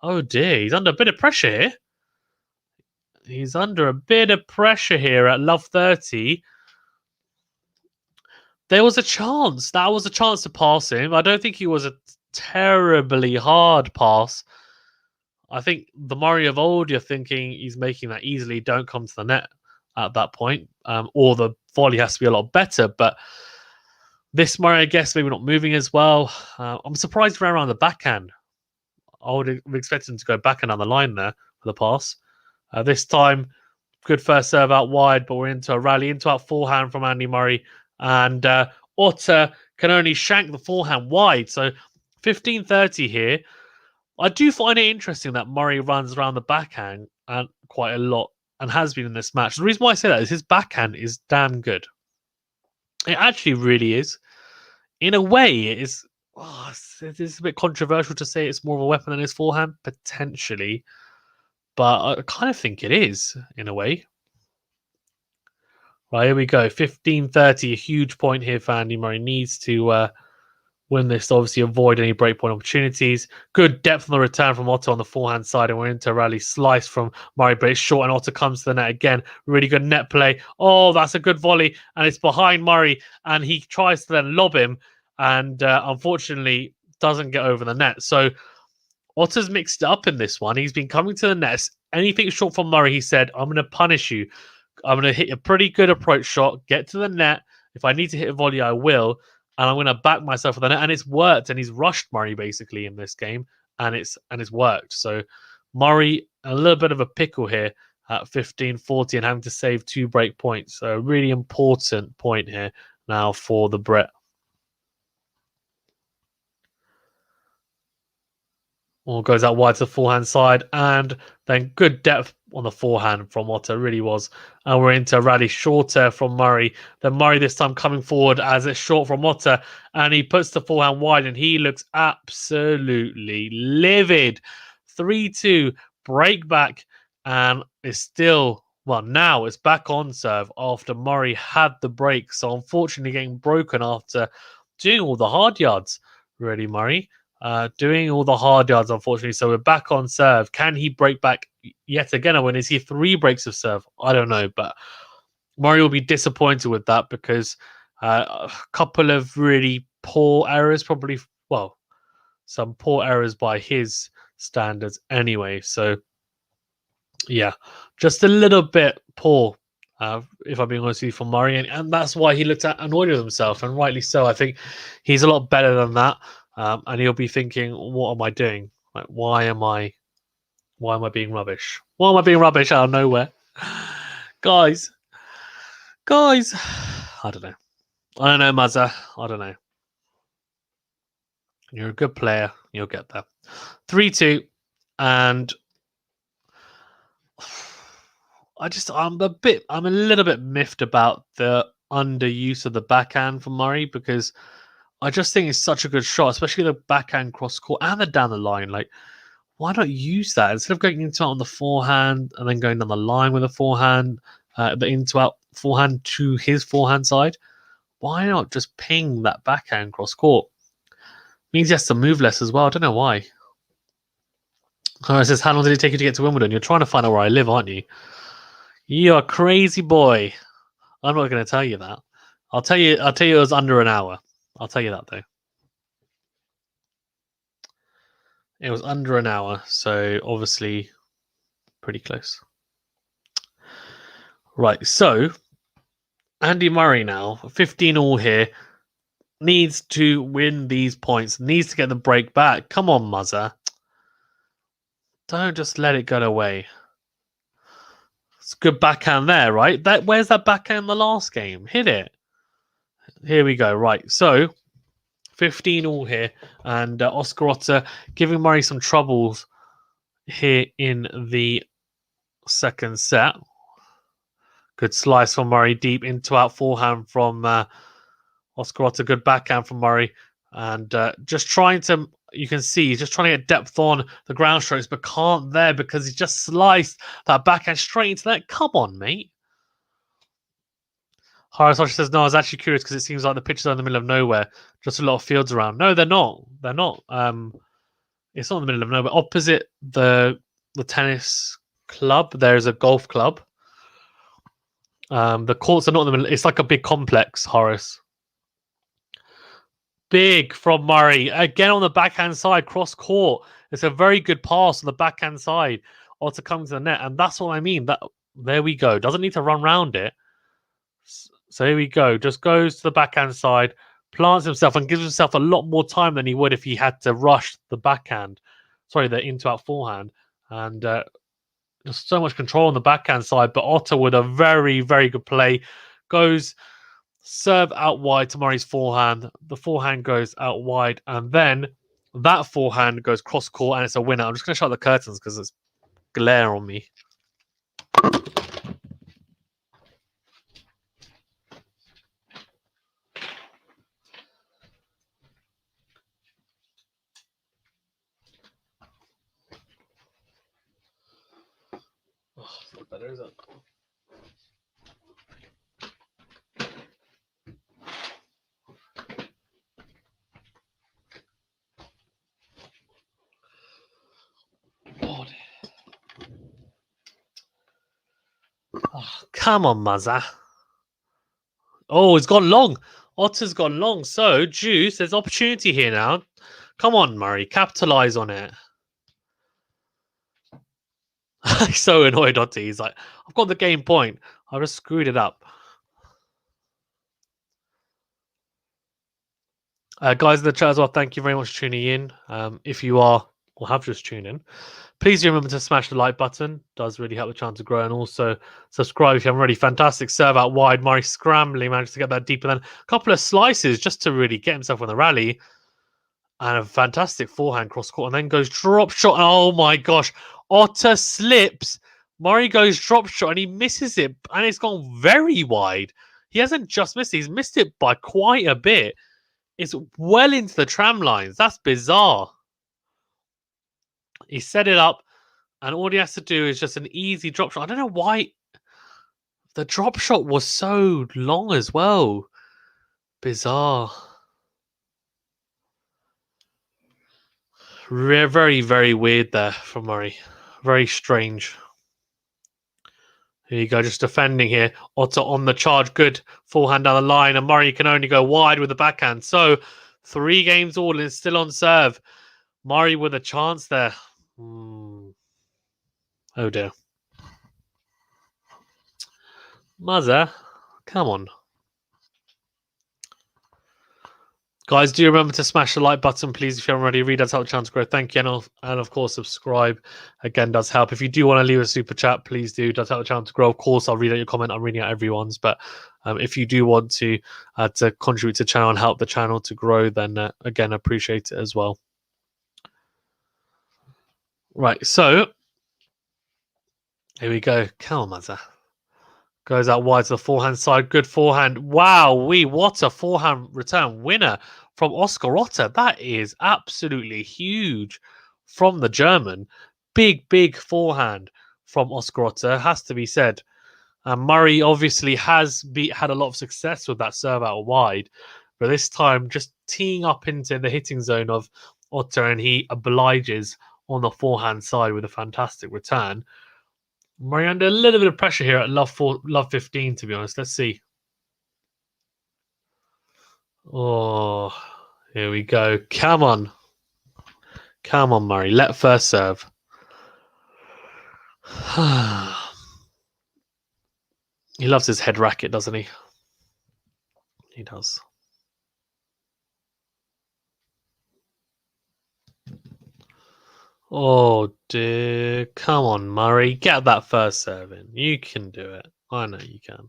oh dear, he's under a bit of pressure here. He's under a bit of pressure here at love 30. There was a chance. That was a chance to pass him. I don't think it was a terribly hard pass. I think the Murray of old, you're thinking he's making that easily. Don't come to the net at that point. Or the volley has to be a lot better. But this Murray, I guess, maybe not moving as well. I'm surprised he ran around the backhand. I would have expected him to go backhand on the line there for the pass. This time, good first serve out wide, but we're into a rally, into our forehand from Andy Murray. And Otte can only shank the forehand wide. So 15-30 here. I do find it interesting that Murray runs around the backhand and quite a lot and has been in this match. The reason why I say that is his backhand is damn good. It actually really is. In a way, it is. It's a bit controversial to say it's more of a weapon than his forehand, potentially. But I kind of think it is, in a way. Right, here we go. 15-30, a huge point here for Andy Murray. Needs to win this to obviously avoid any breakpoint opportunities. Good depth on the return from Otte on the forehand side, and we're into a rally slice from Murray, but it's short, and Otte comes to the net again. Really good net play. Oh, that's a good volley, and it's behind Murray, and he tries to then lob him, and unfortunately doesn't get over the net. So Otte's mixed it up in this one. He's been coming to the net. Anything short from Murray, he said, I'm going to punish you. I'm going to hit a pretty good approach shot, get to the net. If I need to hit a volley, I will. And I'm going to back myself with the net. And it's worked. And he's rushed Murray basically in this game. And it's worked. So Murray, a little bit of a pickle here at 15-40 and having to save 2 break points. So a really important point here now for the Brit. All goes out wide to the forehand side, and then good depth on the forehand from Otte, really was. And we're into a rally shorter from Murray. Then Murray this time coming forward as it's short from Otte, and he puts the forehand wide, and he looks absolutely livid. 3-2, break back, and it's still, well, now it's back on serve after Murray had the break. So unfortunately getting broken after doing all the hard yards, really, Murray. Doing all the hard yards, unfortunately. So we're back on serve. Can he break back yet again? Or when is he 3 breaks of serve? I don't know, but Murray will be disappointed with that because a couple of really poor errors, probably, well, some poor errors by his standards anyway. So Yeah, just a little bit poor, if I'm being honest with you, from Murray, and that's why he looked annoyed with himself, and rightly so. I think he's a lot better than that, and he'll be thinking, "What am I doing? Like, why am I being rubbish? Why am I being rubbish out of nowhere, guys? Guys, I don't know. I don't know, Mazza. I don't know. You're a good player. You'll get there. 3-2, and I'm a little bit miffed about the underuse of the backhand from Murray because I just think it's such a good shot, especially the backhand cross court and the down the line. Like, why not use that instead of going into it on the forehand and then going down the line with a forehand, the into out forehand to his forehand side? Why not just ping that backhand cross court? Means he has to move less as well. I don't know why. It says, how long did it take you to get to Wimbledon? You're trying to find out where I live, aren't you? You're a crazy boy. I'm not going to tell you that. I'll tell you it was under an hour. I'll tell you that though. It was under an hour, so obviously pretty close. Right, so Andy Murray now, 15 all here, needs to win these points, needs to get the break back. Come on, Muzzer. Don't just let it go away. It's a good backhand there, right? Where's that backhand in the last game? Hit it. Here we go. Right, so 15 all here, and Oscar Otte giving Murray some troubles here in the second set. Good slice from Murray, deep into out forehand from Oscar Otte. Good backhand from Murray, and just trying to. You can see he's just trying to get depth on the ground strokes, but can't there because he just sliced that backhand straight into that. Come on, mate. Harasosha says, no, I was actually curious because it seems like the pitches are in the middle of nowhere. Just a lot of fields around. No, they're not. They're not. It's not in the middle of nowhere. Opposite the tennis club, there's a golf club. The courts are not in the middle. It's like a big complex, Horace. Big from Murray. Again on the backhand side, cross court. It's a very good pass on the backhand side. Otte comes to the net. And that's what I mean. There we go. Doesn't need to run around it. So here we go. Just goes to the backhand side, plants himself, and gives himself a lot more time than he would if he had to rush the backhand. Sorry, the into out forehand. And just so much control on the backhand side. But Otte with a very, very good play goes serve out wide to Murray's forehand. The forehand goes out wide, and then that forehand goes cross court, and it's a winner. I'm just going to shut the curtains because there's glare on me. Oh, it's not better, is it? Oh, come on, Mazza. Oh, it's gone long. Otte's gone long. So, Juice, there's opportunity here now. Come on, Murray. Capitalize on it. He's so annoyed, Otte. He's like, I've got the game point. I just screwed it up. Guys in the chat as well, thank you very much for tuning in. If you are or have just tuned in, please do remember to smash the like button. It does really help the channel to grow. And also subscribe if you haven't already. Fantastic serve out wide. Murray scrambling, managed to get that deeper. Then a couple of slices just to really get himself on the rally. And a fantastic forehand cross court. And then goes drop shot. Oh my gosh. Otte slips. Murray goes drop shot and he misses it. And it's gone very wide. He hasn't just missed it. He's missed it by quite a bit. It's well into the tram lines. That's bizarre. He set it up, and all he has to do is just an easy drop shot. I don't know why the drop shot was so long as well. Bizarre. Very, very weird there from Murray. Very strange. Here you go, just defending here. Otte on the charge. Good forehand down the line, and Murray can only go wide with the backhand. So 3 games all and still on serve. Murray with a chance there. Oh dear. Mother, come on. Guys, do remember to smash the like button, please, if you haven't already. Read does help the channel to grow. Thank you. And of course, subscribe. Again, does help. If you do want to leave a super chat, please do. Does help the channel to grow. Of course, I'll read out your comment. I'm reading out everyone's. But if you do want to contribute to the channel and help the channel to grow, then again, appreciate it as well. Right, so here we go. Come on, Mazza. Goes out wide to the forehand side. Good forehand. Wow, what a forehand return winner from Oscar Otte. That is absolutely huge from the German. Big forehand from Oscar Otte, has to be said. Murray obviously has had a lot of success with that serve out wide, but this time just teeing up into the hitting zone of Otte, and he obliges on the forehand side with a fantastic return. Murray under a little bit of pressure here at love 15, to be honest. Let's see. Oh, here we go. Come on. Come on, Murray. Let first serve. He loves his head racket, doesn't he? He does. Oh, dear. Come on, Murray. Get that first serve in. You can do it. I know you can.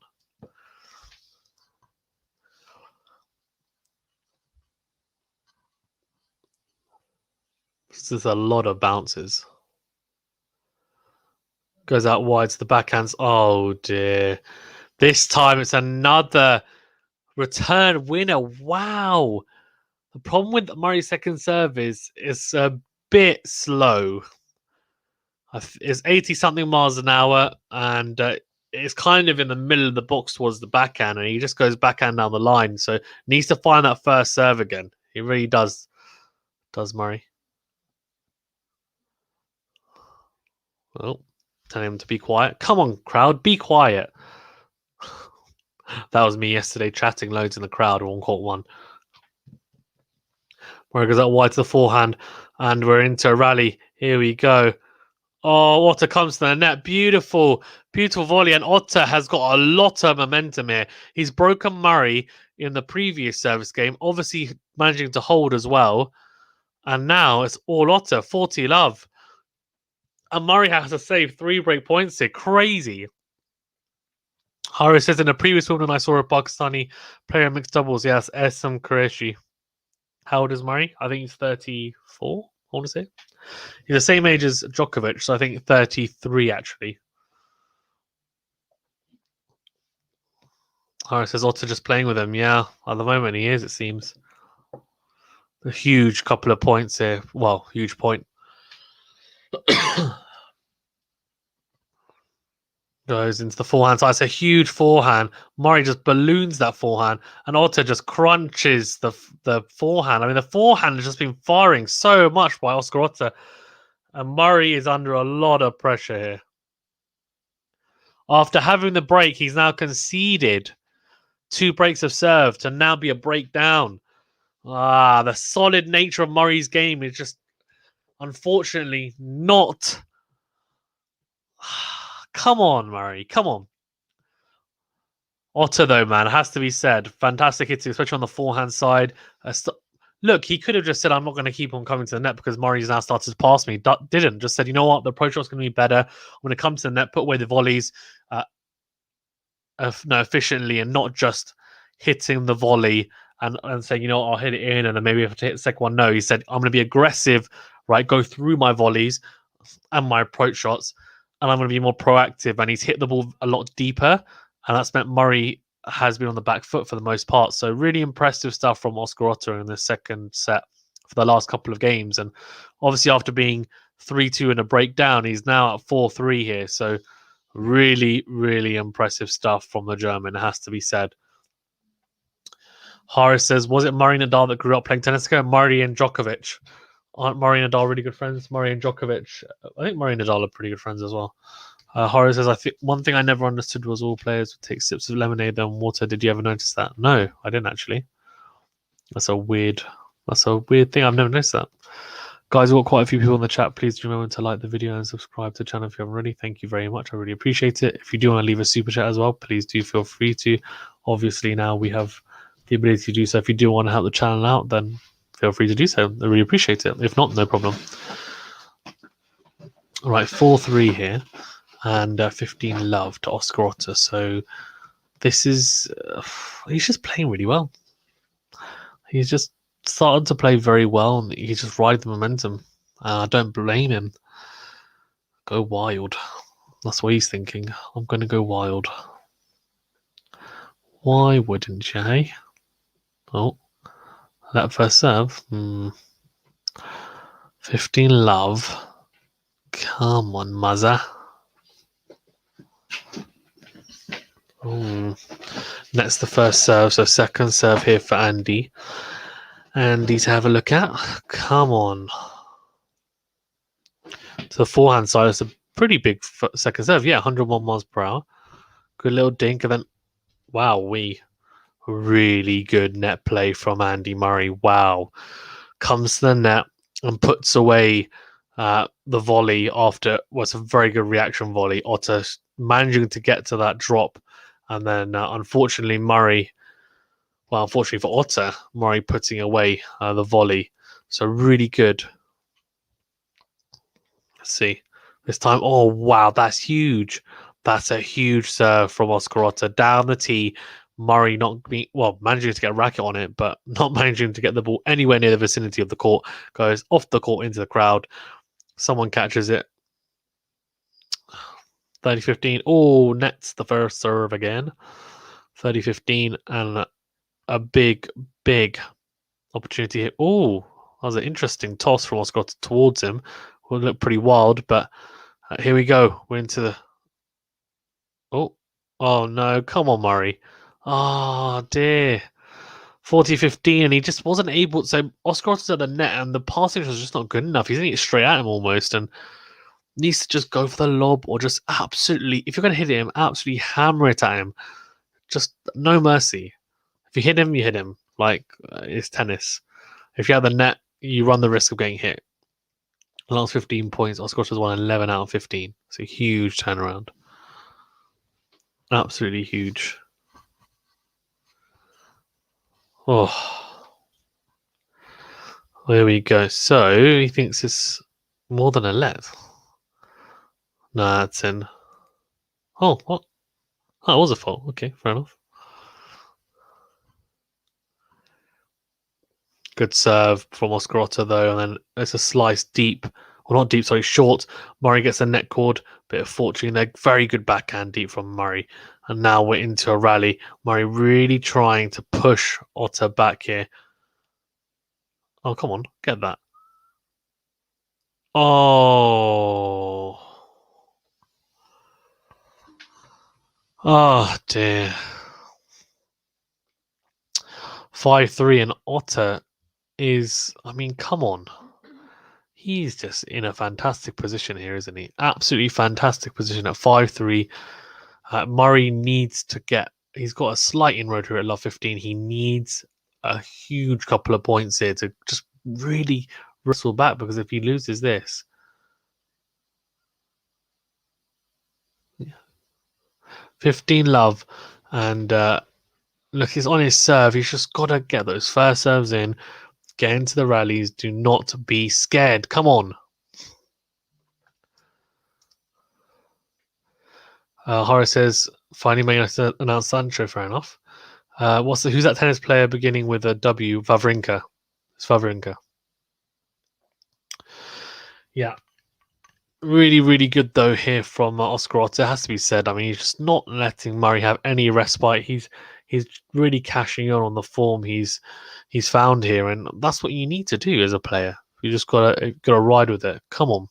This is a lot of bounces. Goes out wide to the backhands. Oh, dear. This time it's another return winner. Wow. The problem with Murray's second serve is it's a bit slow. It's 80-something miles an hour, and it's kind of in the middle of the box towards the backhand, and he just goes backhand down the line. So needs to find that first serve again. He really does. Does Murray? Well, telling him to be quiet. Come on, crowd, be quiet. That was me yesterday chatting loads in the crowd on court one. Murray goes out wide to the forehand, and we're into a rally. Here we go. Oh, Otte comes to the net. Beautiful volley. And Otte has got a lot of momentum here. He's broken Murray in the previous service game, obviously managing to hold as well. And now it's all Otte, 40 love. And Murray has to save 3 break points here. Crazy. Hari says, in a previous Wimbledon, I saw a Pakistani player in mixed doubles. Yes, SM Qureshi. How old is Murray? I think he's 34, I want to say. He's the same age as Djokovic, so I think 33, actually. Hari says, Otte just playing with him. Yeah, at the moment he is, it seems. A huge couple of points here. Well, huge point. Goes into the forehand side. It's a huge forehand. Murray just balloons that forehand, and Otte just crunches the forehand. I mean, the forehand has just been firing so much by Oscar Otte, and Murray is under a lot of pressure here. After having the break, he's now conceded 2 breaks of serve to now be a breakdown. The solid nature of Murray's game is just, unfortunately, not. Come on, Murray. Come on. Otte, though, man, it has to be said. Fantastic hitting, especially on the forehand side. Look, he could have just said, I'm not going to keep on coming to the net because Murray's now started to pass me. Didn't. Just said, you know what? The approach shot's going to be better. When it comes to the net, put away the volleys efficiently, and not just hitting the volley and saying, you know what, I'll hit it in, and then maybe if I hit the second one, no. He said, I'm going to be aggressive, right? Go through my volleys and my approach shots, and I'm going to be more proactive. And he's hit the ball a lot deeper, and that's meant Murray has been on the back foot for the most part. So really impressive stuff from Oscar Otte in the second set for the last couple of games. And obviously after being 3-2 in a breakdown, he's now at 4-3 here. So really, really impressive stuff from the German, it has to be said. Horace says, was it Murray and Nadal that grew up playing tennis together? Murray and Djokovic. Aren't Murray and Nadal really good friends? Murray and Djokovic. I think Murray and Nadal are pretty good friends as well. Horace says, I think one thing I never understood was all players would take sips of lemonade and water. Did you ever notice that? No, I didn't actually. That's a weird thing. I've never noticed that. Guys, we've got quite a few people in the chat. Please remember to like the video and subscribe to the channel if you haven't already. Thank you very much. I really appreciate it. If you do want to leave a super chat as well, please do feel free to. Obviously, now we have the ability to do so. If you do want to help the channel out, then feel free to do so. I really appreciate it. If not, no problem. All right, 4-3 here. And 15 love to Oscar Otte. So this is... he's just playing really well. He's just started to play very well, and he's just riding the momentum. I don't blame him. Go wild. That's what he's thinking. I'm going to go wild. Why wouldn't you, hey? Oh, that first serve. 15 love. Come on, Muzza. That's the first serve, so second serve here for Andy. Andy to have a look at. Come on. To the forehand side, it's a pretty big second serve. Yeah, 101 miles per hour. Good little dink, and then, wow, really good net play from Andy Murray. Wow. Comes to the net and puts away the volley after what's a very good reaction volley. Otte managing to get to that drop, and then unfortunately for Otte, Murray putting away the volley. So really good. Let's see. This time, oh wow, that's huge. That's a huge serve from Oscar Otte down the tee. Murray managing to get a racket on it, but not managing to get the ball anywhere near the vicinity of the court. Goes off the court into the crowd. Someone catches it. 30-15. Oh, nets the first serve again. 30-15, and a big opportunity here. Oh, that was an interesting toss from Oscar Otte towards him. Will look pretty wild, but here we go. We're into the... Oh no, come on, Murray. Oh dear. 40-15, and he just wasn't able to... So Oscar Otte's at the net, and the passing was just not good enough. He's hitting it straight at him almost, and needs to just go for the lob, or just absolutely... If you're going to hit him, absolutely hammer it at him. Just no mercy. If you hit him, you hit him. Like, it's tennis. If you have the net, you run the risk of getting hit. The last 15 points, Oscar Otte's won 11 out of 15. It's a huge turnaround. Absolutely huge. Oh. There we go. So, he thinks it's more than a let. Nah, it's in. Oh, what? Oh, it was a fault. Okay, fair enough. Good serve from Oscar Otte, though, and then it's a slice deep. Well, not deep, sorry, short. Murray gets a net cord. Bit of fortune there. Very good backhand deep from Murray. And now we're into a rally. Murray really trying to push Otte back here. Oh, come on. Get that. Oh. Oh, dear. 5-3, and Otte is... I mean, come on. He's just in a fantastic position here, isn't he? Absolutely fantastic position at 5-3. Murray needs to get... He's got a slight inroad here at love 15. He needs a huge couple of points here to just really wrestle back, because if he loses this... 15 love. And look, he's on his serve. He's just got to get those first serves in. Get into the rallies. Do not be scared. Come on. Horace says, finally may I announce Sancho, fair enough. Who's that tennis player beginning with a W? Wawrinka. It's Wawrinka. Yeah. Really, really good, though, here from Oscar Otte. It has to be said. I mean, he's just not letting Murray have any respite. He's really cashing in on the form he's found here, and that's what you need to do as a player. You just gotta ride with it. Come on.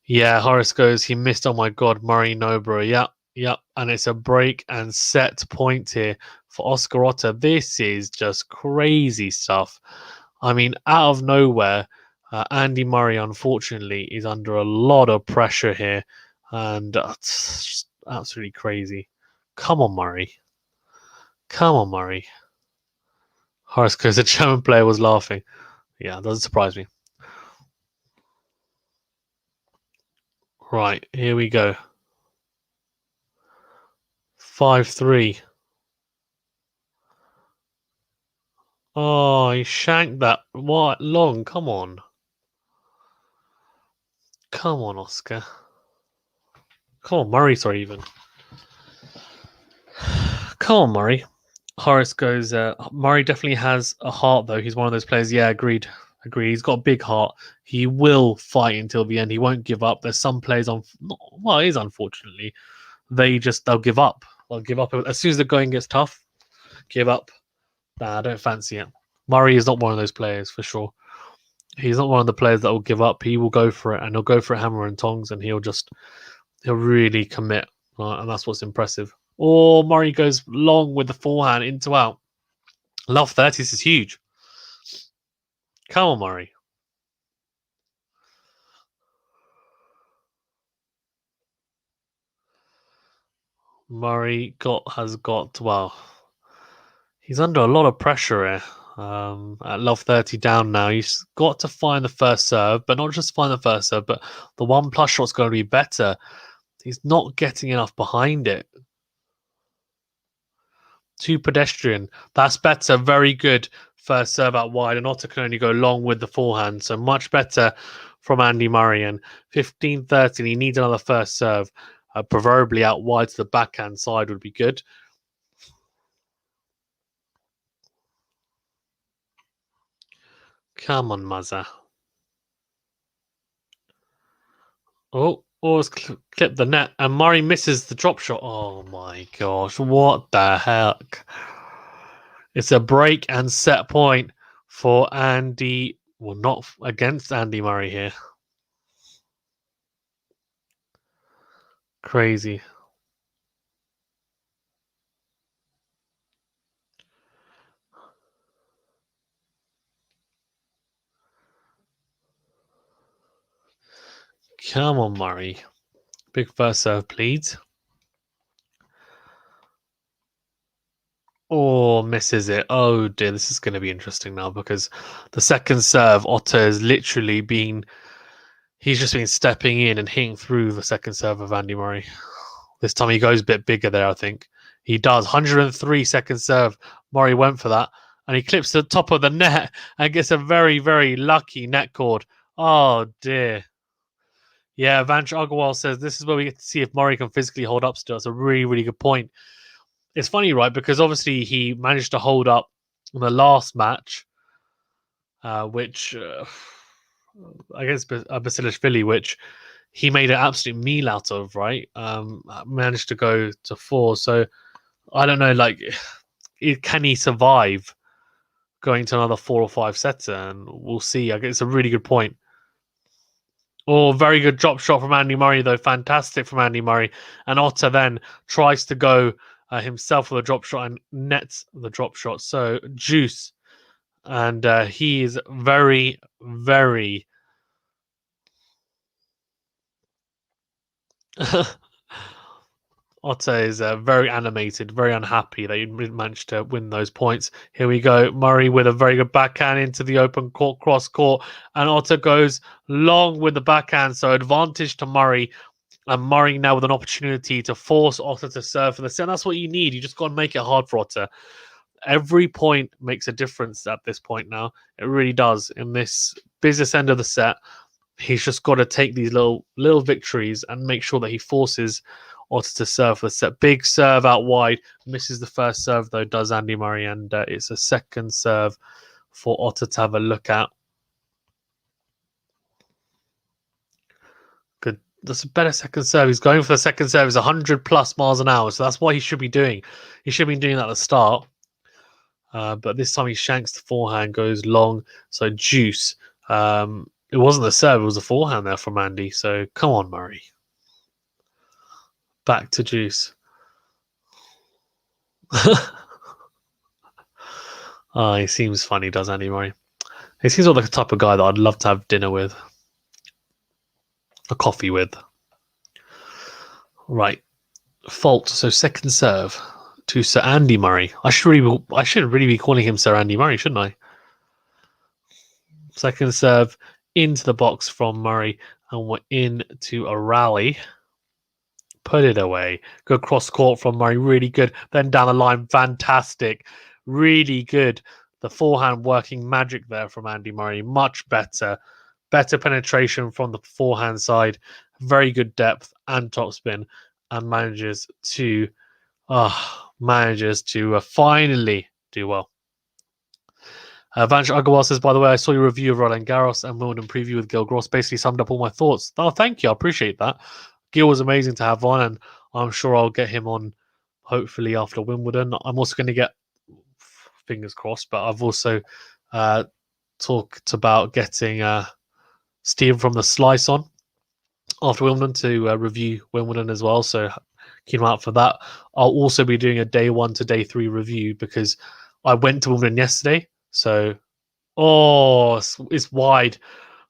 Yeah, Horace goes, he missed. Oh my God, Murray no, bro. Yep. And it's a break and set point here for Oscar Otte. This is just crazy stuff. I mean, out of nowhere, Andy Murray, unfortunately, is under a lot of pressure here, and it's just absolutely crazy. Come on, Murray. Come on, Murray. Horace goes, the German player was laughing. Yeah, doesn't surprise me. Right, here we go. 5-3. Oh, he shanked that. What? Long, come on. Come on, Oscar. Come on, Murray, sorry, even. Come on, Murray. Horace goes, Murray definitely has a heart, though. He's one of those players. Yeah, agreed. Agreed. He's got a big heart. He will fight until the end. He won't give up. There's some players on. Well, it is unfortunately. They'll give up. They'll give up. As soon as the going gets tough, give up. Nah, I don't fancy it. Murray is not one of those players for sure. He's not one of the players that will give up. He will go for it, and he'll go for it hammer and tongs, and he'll really commit, and that's what's impressive. Or Murray goes long with the forehand into out. Love 30s is huge. Come on, Murray. Murray has got well. He's under a lot of pressure here. At love 30 down now, he's got to find the first serve, but not just find the first serve, but the 1+ shot's going to be better. He's not getting enough behind it. Too pedestrian. That's better. Very good first serve out wide, and Otte can only go long with the forehand, so much better from Andy Murray. And 15-13, he needs another first serve, preferably out wide to the backhand side would be good. Come on, Mazza. Oh, it's clipped the net, and Murray misses the drop shot. Oh my gosh, what the heck? It's a break and set point for Andy. Well, not against Andy Murray here. Crazy. Come on, Murray. Big first serve, please. Oh, misses it. Oh dear, this is going to be interesting now because the second serve, Otte has literally been. He's just been stepping in and hitting through the second serve of Andy Murray. This time he goes a bit bigger there, I think. He does. 103 second serve. Murray went for that. And he clips the top of the net and gets a very, very lucky net cord. Oh, dear. Yeah, Vanch Agarwal says this is where we get to see if Murray can physically hold up still. It's a really, really good point. It's funny, right? Because obviously he managed to hold up in the last match, which against Basilashvili, which he made an absolute meal out of, right? Managed to go to 4. So I don't know, like, can he survive going to another 4 or 5 setter? And we'll see. I guess it's a really good point. Oh, very good drop shot from Andy Murray, though. Fantastic from Andy Murray. And Otte then tries to go himself with a drop shot and nets the drop shot. So, juice. And he is very, very... Otte is very animated, very unhappy that he didn't manage to win those points. Here we go. Murray with a very good backhand into the open court, cross court. And Otte goes long with the backhand. So advantage to Murray. And Murray now with an opportunity to force Otte to serve for the set. And that's what you need. You just got to make it hard for Otte. Every point makes a difference at this point now. It really does. In this business end of the set, he's just got to take these little victories and make sure that he forces Otte to serve for the set. Big serve out wide. Misses the first serve, though, does Andy Murray. And it's a second serve for Otte to have a look at. Good. That's a better second serve. He's going for the second serve. It's 100+ miles an hour. So that's what he should be doing. He should be doing that at the start. But this time he shanks the forehand, goes long. So juice. It wasn't the serve. It was the forehand there from Andy. So come on, Murray. Back to juice. He seems funny, does Andy Murray? He seems like the type of guy that I'd love to have dinner with. A coffee with. Right. Fault. So second serve to Sir Andy Murray. I should really be calling him Sir Andy Murray, shouldn't I? Second serve into the box from Murray, and we're into a rally. Put it away. Good cross court from Murray. Really good. Then down the line. Fantastic. Really good. The forehand working magic there from Andy Murray. Much better. Better penetration from the forehand side. Very good depth and topspin. And manages to finally do well. Vanch Agarwal says, by the way, I saw your review of Roland Garros and Wimbledon preview with Gill Gross. Basically summed up all my thoughts. Oh, thank you. I appreciate that. Gill was amazing to have on, and I'm sure I'll get him on hopefully after Wimbledon. I'm also going to get, fingers crossed, but I've also talked about getting Steve from the Slice on after Wimbledon to review Wimbledon as well. So keep him out for that. I'll also be doing a day 1 to day 3 review because I went to Wimbledon yesterday. So, it's wide.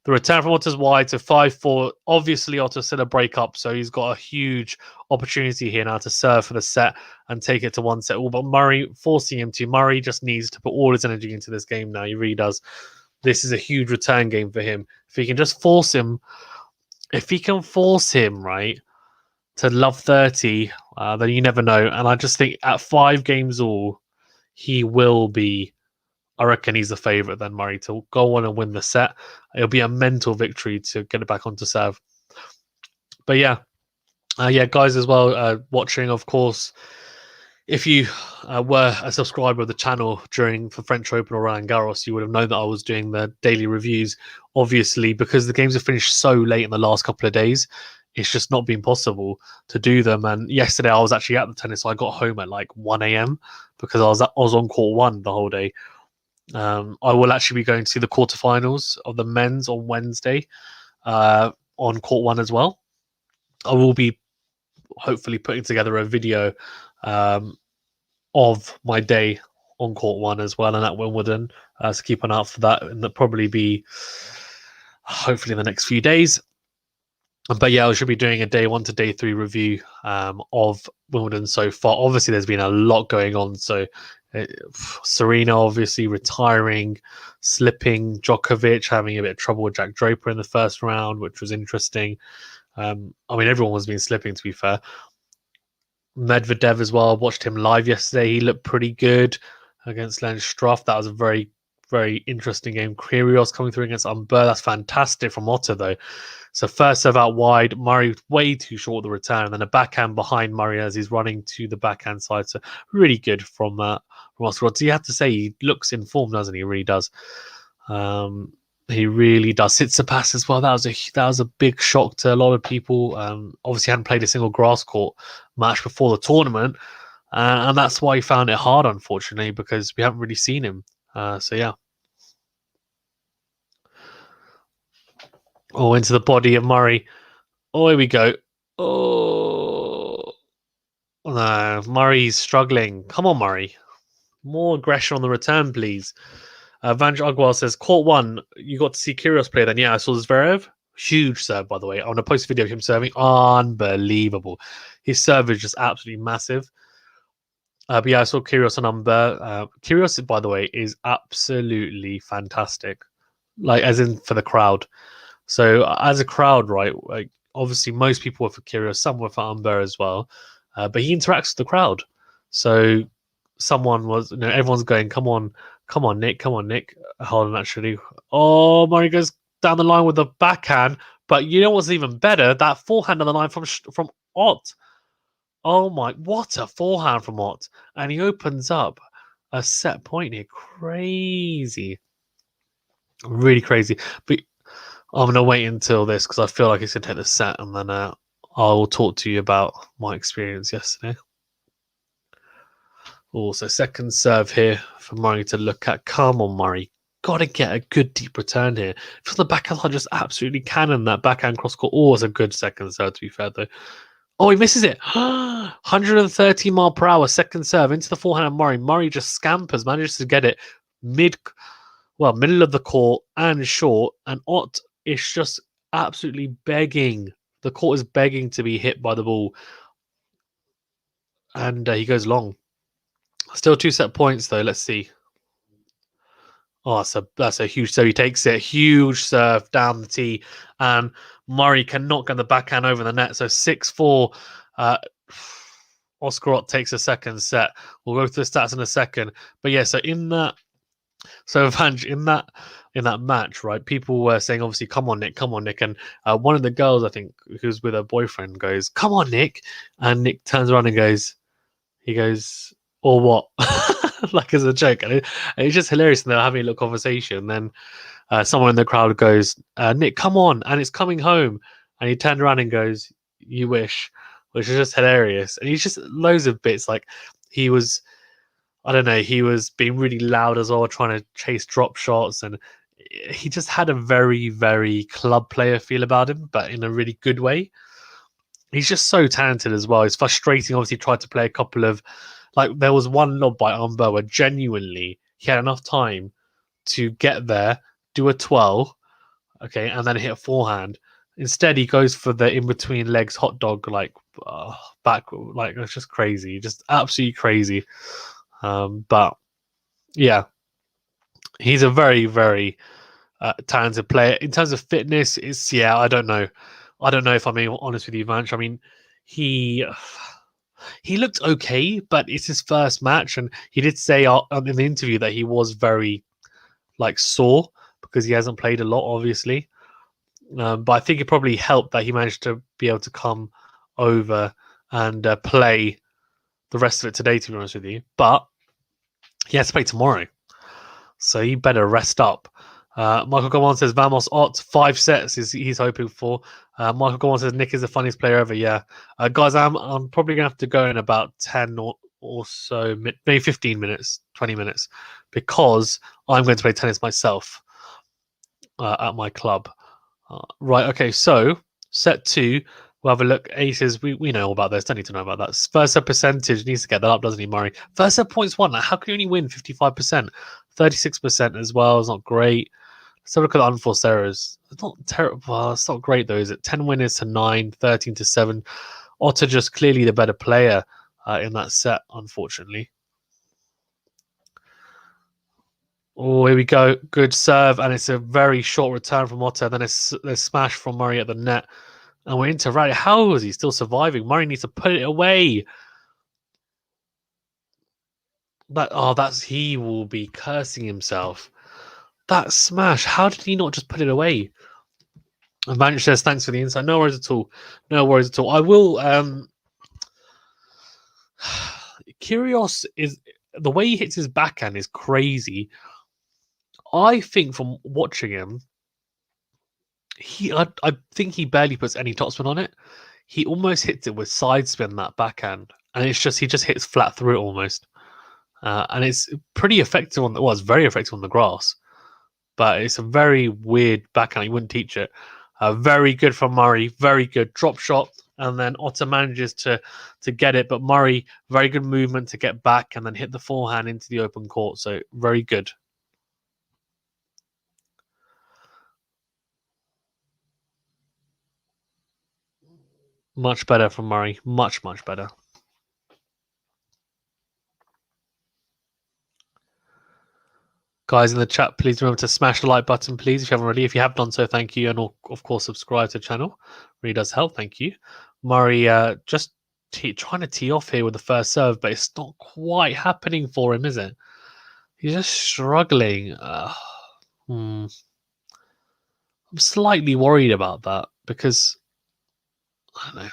The return from Otte's wide to 5-4. Obviously, Otte said a breakup, so he's got a huge opportunity here now to serve for the set and take it to 1 set. But Murray forcing him to. Murray just needs to put all his energy into this game now. He really does. This is a huge return game for him. If he can just force him, right, to love 30, then you never know. And I just think at 5 games all, he will be. I reckon he's the favourite then, Murray, to go on and win the set. It'll be a mental victory to get it back onto serve. But yeah, guys as well, watching, of course, if you were a subscriber of the channel for French Open or Roland Garros, you would have known that I was doing the daily reviews. Obviously, because the games have finished so late in the last couple of days, it's just not been possible to do them. And yesterday I was actually at the tennis, so I got home at like 1 a.m. because I was on court 1 the whole day. I will actually be going to see the quarterfinals of the men's on Wednesday on court 1 as well. I will be hopefully putting together a video of my day on court 1 as well and at Wimbledon. So keep an eye out for that, and that'll probably be hopefully in the next few days. But yeah, I should be doing a day 1 to day 3 review of Wimbledon so far. Obviously, there's been a lot going on. So Serena obviously retiring, slipping, Djokovic having a bit of trouble with Jack Draper in the first round, which was interesting. I mean, everyone was been slipping, to be fair. Medvedev as well. I watched him live yesterday. He looked pretty good against Len Struff. That was a very, very interesting game. Kyrgios coming through against Umber. That's fantastic from Otte, though. So first serve out wide. Murray way too short the return. And then a backhand behind Murray as he's running to the backhand side. So really good from Oscar. So you have to say he looks in form, doesn't he? He really does. He really does. Tsitsipas as well. That was a big shock to a lot of people. Obviously, hadn't played a single grass court match before the tournament, and that's why he found it hard, unfortunately, because we haven't really seen him. So yeah. Oh, into the body of Murray. Oh, here we go. Oh no, Murray's struggling. Come on, Murray. More aggression on the return, please. Vanj Agwal says, court 1, you got to see Kyrgios play then. Yeah, I saw Zverev. Huge serve, by the way. I want to post a video of him serving. Unbelievable. His serve is just absolutely massive. But yeah, I saw Kyrgios on Umber. Kyrgios, by the way, is absolutely fantastic. Like, as in for the crowd. So, as a crowd, right, like, obviously most people were for Kyrgios, some were for Umber as well. But he interacts with the crowd. So, everyone's going, come on, Nick. Hold on, actually. Oh, Murray goes down the line with the backhand. But you know what's even better? That forehand on the line from Ott. Oh my, what a forehand from Ott. And he opens up a set point here. Crazy. Really crazy. But I'm going to wait until this because I feel like it's going to take the set and then I'll talk to you about my experience yesterday. Also, second serve here for Murray to look at. Come on, Murray. Got to get a good deep return here. Feels the backhand just absolutely cannon that backhand cross court. Oh, it's a good second serve, to be fair, though. Oh, he misses it. 130 mile per hour second serve into the forehand of Murray. Murray just scampers, manages to get it middle of the court and short. And Ott is just absolutely begging. The court is begging to be hit by the ball. And he goes long. Still 2 set points, though. Let's see. Oh, that's a huge serve. He takes it, huge serve down the tee, and Murray can knock on the backhand over the net. So 6-4. Oscar Ott takes a second set. We'll go through the stats in a second. But yeah, so Vange, in that match, right? People were saying, obviously, come on, Nick, and one of the girls, I think, who's with her boyfriend, goes, "Come on, Nick," and Nick turns around and he goes, "Or what?" Like as a joke, and it's just hilarious. And they're having a little conversation. Then someone in the crowd goes, "Nick, come on," and it's coming home, and he turned around and goes, "You wish," which is just hilarious. And he's just loads of bits like he was. I don't know. He was being really loud as well, trying to chase drop shots, and he just had a very, very club player feel about him, but in a really good way. He's just so talented as well. It's frustrating. Obviously, tried to play a couple of like there was one lob by Umber where genuinely he had enough time to get there, do a 12, okay, and then hit a forehand. Instead, he goes for the in between legs hot dog, like back, like it's just crazy, just absolutely crazy. But yeah, he's a very, very talented player. In terms of fitness, it's yeah, I don't know. I don't know if I'm being honest with you, Vanch. I mean, he he looked okay, but it's his first match, and he did say in the interview that he was very like sore because he hasn't played a lot, obviously. But I think it probably helped that he managed to be able to come over and play the rest of it today. To be honest with you, but he has to play tomorrow, so he better rest up. Michael Gomon says Vamos Ott 5 sets is he's hoping for. Michael Gomon says Nick is the funniest player ever. Yeah, guys, I'm probably gonna have to go in about 10 or so, maybe 15 minutes, 20 minutes, because I'm going to play tennis myself at my club. Right, okay, so set 2, we'll have a look. Aces, we know all about this, don't need to know about that. First set percentage needs to get that up, doesn't he, Murray? First set points won. How can you only win 55%? 36% as well is not great. Let's have a look at the unforced errors. It's not terrible. Well, it's not great though, is it? 10 winners to 9, 13 to 7. Otte just clearly the better player in that set, unfortunately. Oh, here we go. Good serve, and it's a very short return from Otte. Then a smash from Murray at the net. And we're into rally. How is he still surviving? Murray needs to put it away. He will be cursing himself. That smash. How did he not just put it away? And Vanch says, thanks for the insight. No worries at all. No worries at all. I will Kyrgios is the way he hits his backhand is crazy. I think from watching him, I think he barely puts any topspin on it. He almost hits it with side spin, that backhand, and he just hits flat through it almost. And it's pretty effective it's very effective on the grass, but it's a very weird backhand. You wouldn't teach it. Very good from Murray. Very good drop shot, and then Otte manages to get it, but Murray very good movement to get back and then hit the forehand into the open court. So very good. Much better from Murray. Much better. Guys in the chat, please remember to smash the like button, please, if you haven't already. If you have done so, thank you. And of course, subscribe to the channel. Really does help. Thank you. Murray just trying to tee off here with the first serve, but it's not quite happening for him, is it? He's just struggling. I'm slightly worried about that because, I don't know,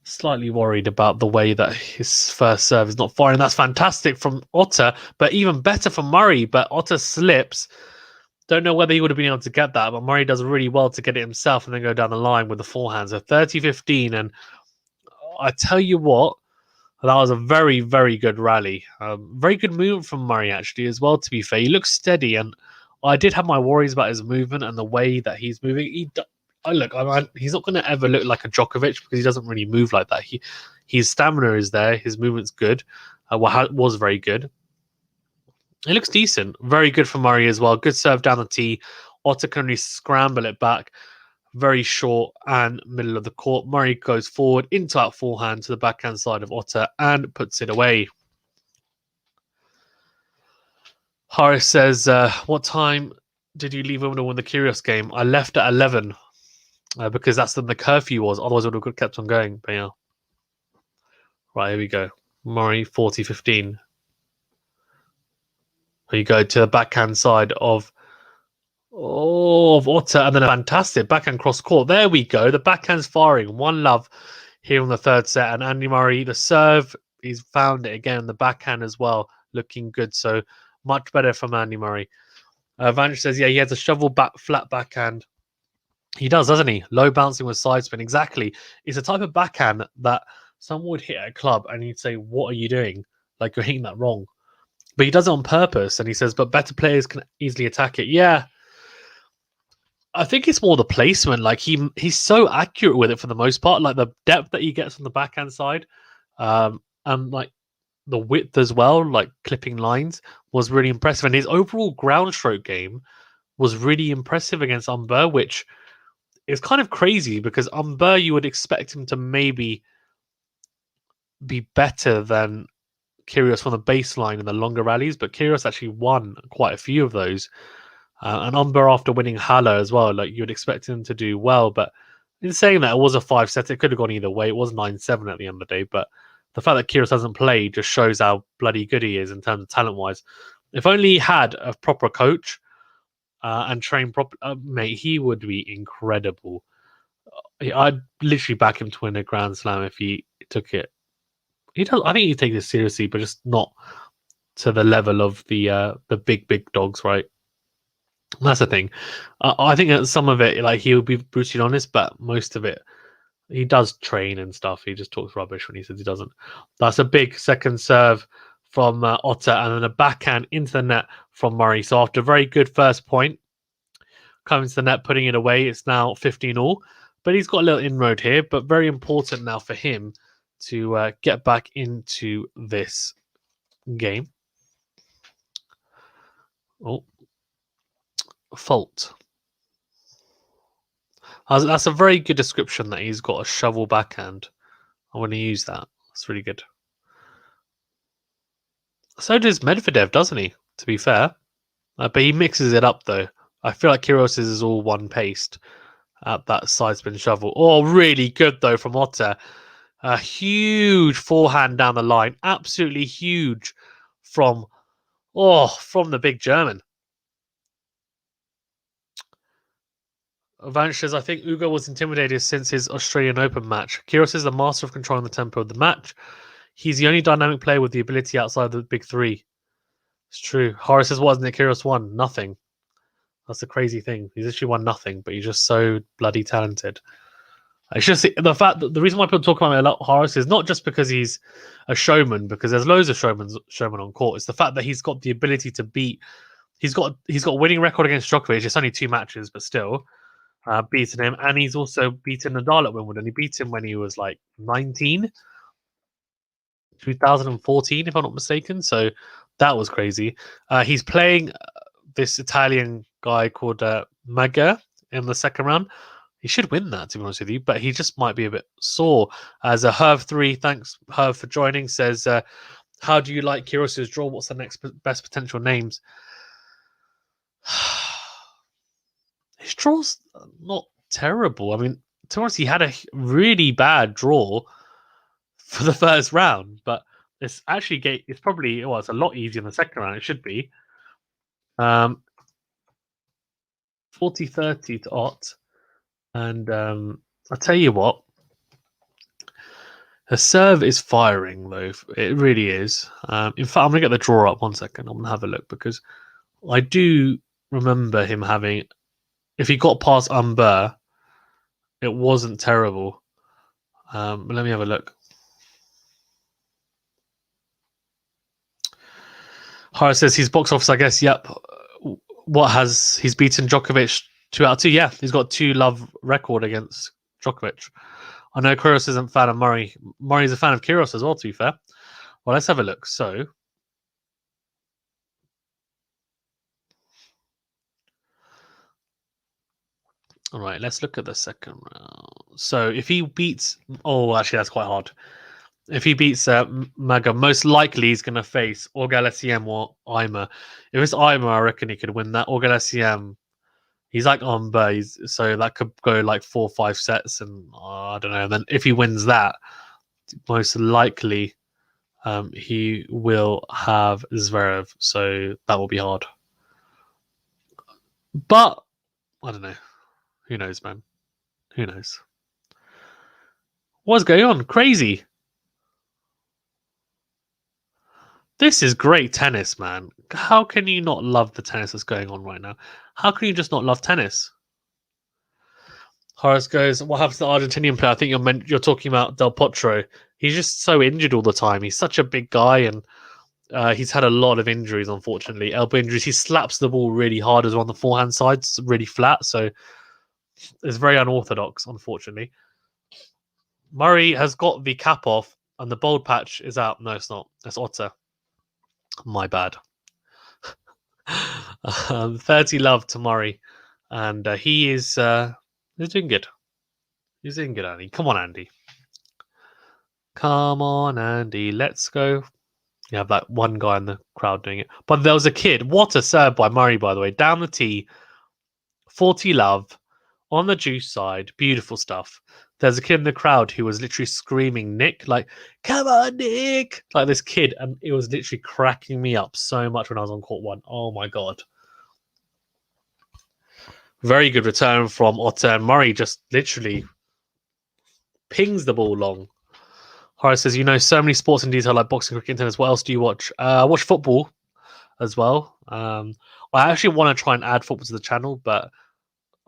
slightly worried about the way that his first serve is not firing. That's fantastic from Otte, but even better from Murray. But Otte slips. Don't know whether he would have been able to get that, but Murray does really well to get it himself and then go down the line with the forehand. So 30-15. And I tell you what, that was a very, very good rally. Very good movement from Murray, actually, as well, to be fair. He looks steady, and I did have my worries about his movement and the way that he's moving. He's not going to ever look like a Djokovic because he doesn't really move like that. His stamina is there. His movement's good. Was very good. It looks decent. Very good for Murray as well. Good serve down the tee. Otte can only scramble it back. Very short and middle of the court. Murray goes forward into that forehand to the backhand side of Otte and puts it away. Horace says, what time did you leave Wimbledon when the Curious game? I left at 11 because that's when the curfew was. Otherwise, it would have kept on going. But yeah. Right, here we go. Murray, 40-15. Here you go to the backhand side of Otte, and then a fantastic backhand cross court. There we go. The backhand's firing. 1-love here on the third set. And Andy Murray, the serve, he's found it again. The backhand as well, looking good. So much better from Andy Murray. Vanch says, yeah, he has a shovel back, flat backhand. He does, doesn't he? Low bouncing with side spin. Exactly. It's a type of backhand that someone would hit at a club and you'd say, what are you doing? Like, you're hitting that wrong. But he does it on purpose. And he says, but better players can easily attack it. Yeah. I think it's more the placement. Like, he's so accurate with it for the most part. Like, the depth that he gets on the backhand side, and like the width as well, like clipping lines, was really impressive. And his overall ground stroke game was really impressive against Umber, which is kind of crazy because Umber, you would expect him to maybe be better than Kyrgios from the baseline in the longer rallies, but Kyrgios actually won quite a few of those. And Umber, after winning Halle as well, like you'd expect him to do well. But in saying that, it was a 5-set. It could have gone either way. It was 9-7 at the end of the day. But the fact that Kyrgios hasn't played just shows how bloody good he is in terms of talent-wise. If only he had a proper coach and trained properly, mate, he would be incredible. I'd literally back him to win a Grand Slam if he took it. He does. I think he takes it seriously, but just not to the level of the big dogs, right? That's the thing. I think that some of it, like he'll be brutally honest, but most of it, he does train and stuff. He just talks rubbish when he says he doesn't. That's a big second serve from Otte, and then a backhand into the net from Murray. So after a very good first point, coming to the net, putting it away, it's now 15-all. But he's got a little inroad here, but very important now for him to get back into this game. Oh, fault. That's a very good description that he's got a shovel backhand. I want to use that. That's really good. So does Medvedev, doesn't he? To be fair. But he mixes it up, though. I feel like Kyrgios is all one paced at that side spin shovel. Oh, really good, though, from Otte. A huge forehand down the line. Absolutely huge from the big German. Vanch says, I think Ugo was intimidated since his Australian Open match. Kyrgios is the master of controlling the tempo of the match. He's the only dynamic player with the ability outside the big three. It's true. Horace says, what hasn't Kyrgios won? Nothing. That's the crazy thing. He's actually won nothing, but he's just so bloody talented. It's just the fact that the reason why people talk about him a lot, Horace, is not just because he's a showman, because there's loads of showmen on court. It's the fact that he's got the ability to beat. He's got a winning record against Djokovic. It's only 2 matches, but still beaten him, and he's also beaten Nadal at Wimbledon. He beat him when he was like 19, 2014, if I'm not mistaken. So that was crazy. He's playing this Italian guy called Maga in the second round. He should win that, to be honest with you, but he just might be a bit sore. As a Herv3, thanks Herv for joining, says, how do you like Kyrgios' draw? What's the next best potential names? His draw's not terrible. I mean, to be honest, he had a really bad draw for the first round, but it's actually it's probably it's a lot easier in the second round. It should be 40-30 to Ott. And I'll tell you what, her serve is firing, though. It really is. In fact, I'm going to get the draw up 1 second. I'm going to have a look because I do remember him having, if he got past Umber, it wasn't terrible. But let me have a look. Hara says he's box office, I guess. Yep. He's beaten Djokovic 2 out of 2? Yeah, he's got 2-love record against Djokovic. I know Kyrgios isn't a fan of Murray. Murray's a fan of Kyrgios as well, to be fair. Well, let's have a look. So, all right, let's look at the second round. So, if he beats... Oh, actually, that's quite hard. If he beats Maga, most likely he's going to face Orgalesiem or Ima. If it's Ima, I reckon he could win that. Orgalesiem, he's like so that could go like 4 or 5 sets, and I don't know. And then if he wins that, most likely he will have Zverev, so that will be hard. But I don't know. Who knows, man? Who knows? What's going on? Crazy. This is great tennis, man. How can you not love the tennis that's going on right now? How can you just not love tennis? Horace goes, what happens to the Argentinian player? I think you're talking about Del Potro. He's just so injured all the time. He's such a big guy, and he's had a lot of injuries, unfortunately. Elbow injuries. He slaps the ball really hard as well on the forehand side. It's really flat, so it's very unorthodox, unfortunately. Murray has got the cap off, and the bold patch is out. No, it's not. That's Otte. My bad. 30 love to Murray, and he's doing good. He's doing good, Andy. Come on, Andy. Come on, Andy. Let's go. You have that one guy in the crowd doing it. But there was a kid. What a serve by Murray, by the way. Down the tee. 40 love. On the juice side. Beautiful stuff. There's a kid in the crowd who was literally screaming, Nick, like, come on, Nick. Like this kid. And it was literally cracking me up so much when I was on court 1. Oh, my God. Very good return from Otte, and Murray just literally pings the ball long. Horace says, you know so many sports in detail like boxing, cricket, and tennis. What else do you watch? I watch football as well. I actually want to try and add football to the channel, but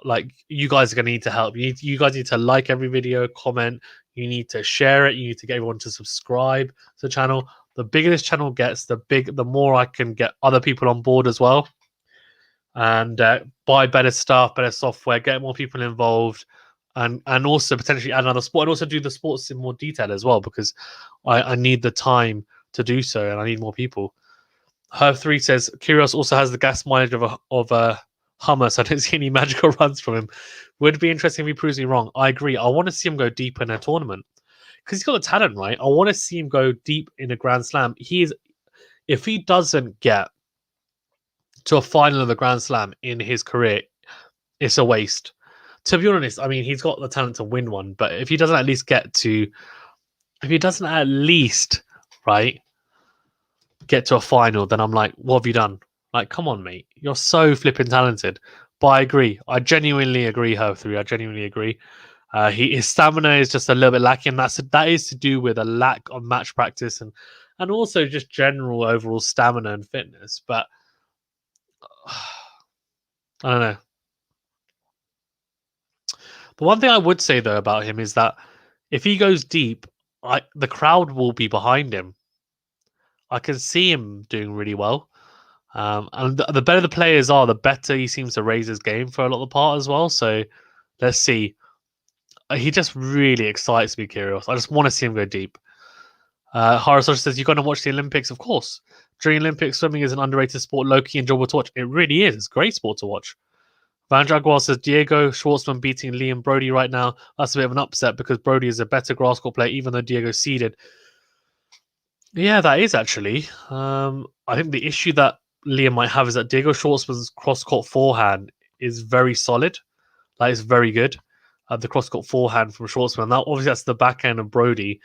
like you guys are going to need to help. You guys need to like every video, comment. You need to share it. You need to get everyone to subscribe to the channel. The bigger this channel gets, the more I can get other people on board as well. And buy better stuff, better software, get more people involved, and also potentially add another sport, and also do the sports in more detail as well, because I need the time to do so, and I need more people. Herb3 says, Kyrgios also has the gas mileage of a Hummer, so I don't see any magical runs from him. Would be interesting if he proves me wrong. I agree. I want to see him go deep in a tournament, because he's got the talent, right? I want to see him go deep in a Grand Slam. If he doesn't get to a final of the Grand Slam in his career, it's a waste. To be honest, I mean, he's got the talent to win one, but if he doesn't at least get to a final, then I'm like, what have you done? Like, come on, mate. You're so flipping talented. But I agree. I genuinely agree, Ho3. I genuinely agree. His stamina is just a little bit lacking. That is to do with a lack of match practice and also just general overall stamina and fitness. But I don't know. The one thing I would say, though, about him is that if he goes deep, the crowd will be behind him. I can see him doing really well. And the better the players are, the better he seems to raise his game for a lot of the part as well. So let's see. He just really excites me, Kyrgios. I just want to see him go deep. Harasosha says, you're going to watch the Olympics? Of course. During Olympics, swimming is an underrated sport, low-key enjoyable to watch. It really is. It's a great sport to watch. Van Jaguar says, Diego Schwartzman beating Liam Brody right now. That's a bit of an upset because Brody is a better grass court player, even though Diego's seeded. Yeah, that is actually. I think the issue that Liam might have is that Diego Schwartzman's cross-court forehand is very solid. Like, it's very good. The cross-court forehand from Schwartzman. Now, obviously, that's the back end of Brody.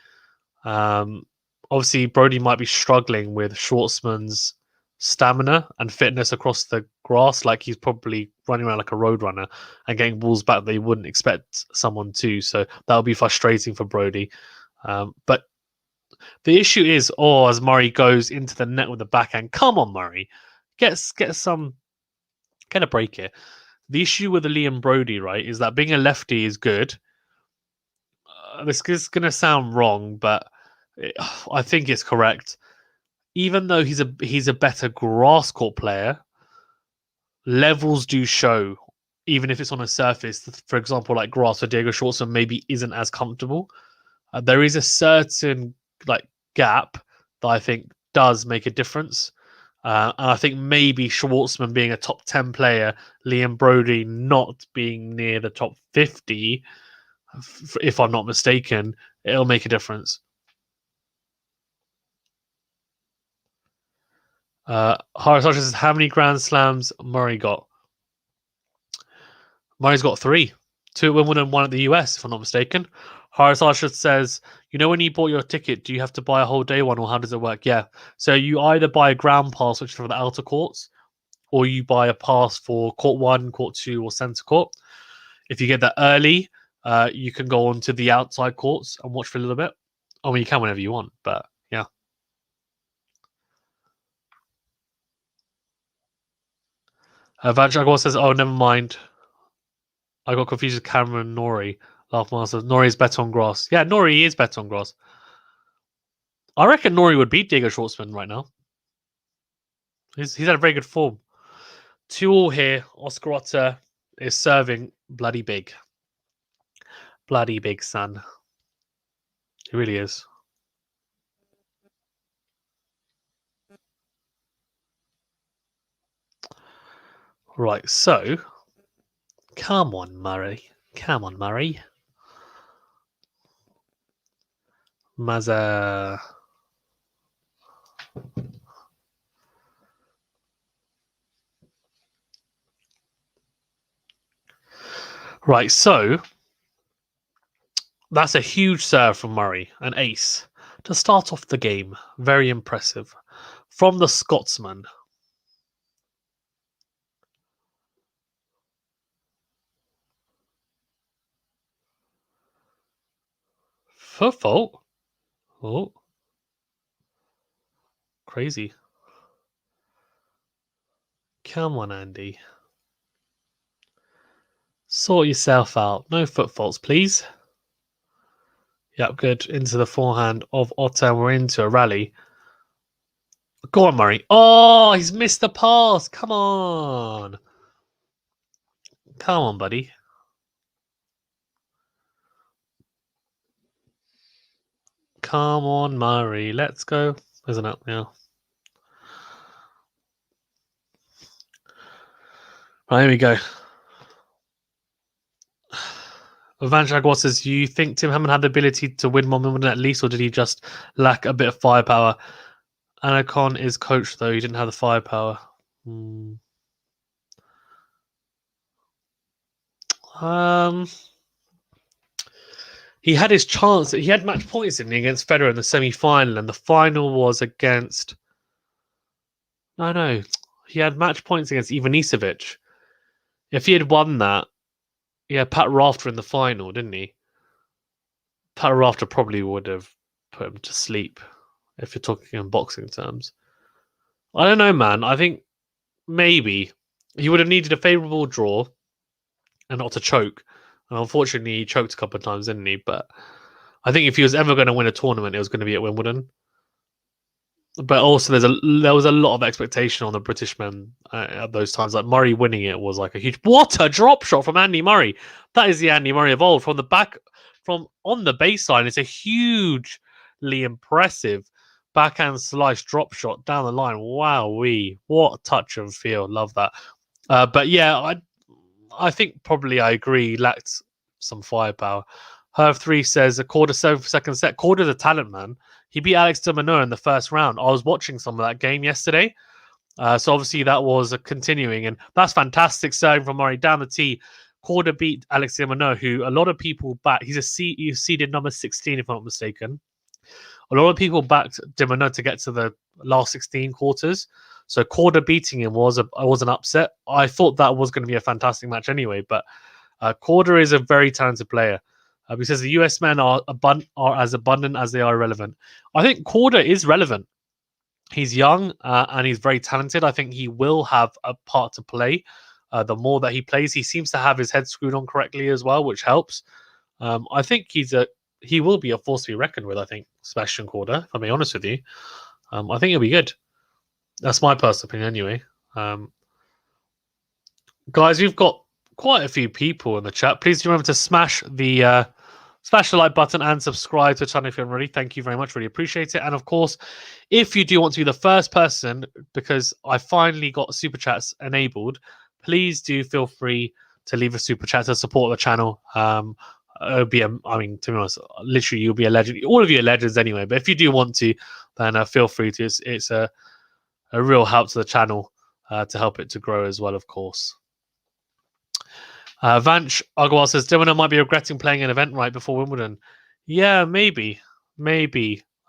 Obviously, Brody might be struggling with Schwartzman's stamina and fitness across the grass. Like, he's probably running around like a road runner and getting balls back that you wouldn't expect someone to. So that would be frustrating for Brody. But the issue is, as Murray goes into the net with the backhand, come on, Murray, get a break here. The issue with the Liam Brody, right, is that being a lefty is good. This is going to sound wrong, but I think it's correct. Even though he's a better grass court player, levels do show, even if it's on a surface. For example, like grass for Diego Schwartzman maybe isn't as comfortable. There is a certain gap that I think does make a difference. And I think maybe Schwartzman being a top 10 player, Liam Brody not being near the top 50, if I'm not mistaken, it'll make a difference. Harasasha says, how many Grand Slams Murray got? Murray's got 3. 2 at Wimbledon, 1 at the US, if I'm not mistaken. Harasasha says, when you bought your ticket, do you have to buy a whole day one, or how does it work? Yeah. So you either buy a ground pass, which is for the outer courts, or you buy a pass for court 1, court 2, or centre court. If you get that early, you can go on to the outside courts and watch for a little bit. I mean, you can whenever you want, but yeah. Vanchagor says, oh, never mind. I got confused with Cameron Nori. Laugh Master. Nori is better on grass. Yeah, Nori is better on grass. I reckon Nori would beat Diego Schwartzman right now. He's had a very good form. 2-2 here. Oscar Otte is serving bloody big. Bloody big, son. He really is. Right, so come on, Murray. Come on, Murray. Maza. Right, so that's a huge serve from Murray, an ace. To start off the game, very impressive. From the Scotsman. For fault. Oh. Crazy. Come on, Andy. Sort yourself out. No foot faults, please. Yep, good. Into the forehand of Otte, and we're into a rally. Go on, Murray. Oh, he's missed the pass. Come on. Come on, buddy. Come on, Murray. Let's go. Isn't it? Yeah. Right, here we go. Vanchagor says, you think Tim Hammond had the ability to win Wimbledon at least, or did he just lack a bit of firepower? Anacon is coach, though. He didn't have the firepower. He had his chance. He had match points, didn't he, against Federer in the semi-final, and the final was against... No. He had match points against Ivanisevic. If he had won that, he had Pat Rafter in the final, didn't he? Pat Rafter probably would have put him to sleep, if you're talking in boxing terms. I don't know, man. I think maybe he would have needed a favourable draw and not to choke. And unfortunately, he choked a couple of times, didn't he? But I think if he was ever going to win a tournament, it was going to be at Wimbledon. But also, there was a lot of expectation on the British men at those times. Like Murray winning it was like a huge... What a drop shot from Andy Murray! That is the Andy Murray of old. From the back, from on the baseline, it's a hugely impressive backhand slice drop shot down the line. Wowee! What touch and feel. Love that. But yeah, I think probably I agree. Lacked some firepower. Herv3 says a quarter 7-second set. Quarter's a talent, man. He beat Alex de Minaur in the first round. I was watching some of that game yesterday. So obviously that was a continuing. And that's fantastic serving from Murray down the tee. Quarter beat Alex de Minaur, who a lot of people back. He's seeded number 16, if I'm not mistaken. A lot of people backed de Minaur to get to the last 16 quarters. So Quarter beating him was an upset. I thought that was going to be a fantastic match anyway. But Quarter is a very talented player. Because the US men are as abundant as they are irrelevant. I think Quarter is relevant. He's young and he's very talented. I think he will have a part to play. The more that he plays, he seems to have his head screwed on correctly as well, which helps. I think he will be a force to be reckoned with. I think Sebastian Quarter. If I'm being honest with you, I think he'll be good. That's my personal opinion, anyway. Guys, we've got quite a few people in the chat. Please remember to smash the like button and subscribe to the channel if you haven't already. Thank you very much. Really appreciate it. And of course, if you do want to be the first person, because I finally got super chats enabled, please do feel free to leave a super chat to support the channel. It'll be to be honest, literally you'll be a legend. All of you are legends anyway. But if you do want to, then feel free to. It's a a real help to the channel to help it to grow as well, of course. Vanch Agarwal says Dimona might be regretting playing an event right before Wimbledon. Yeah, maybe.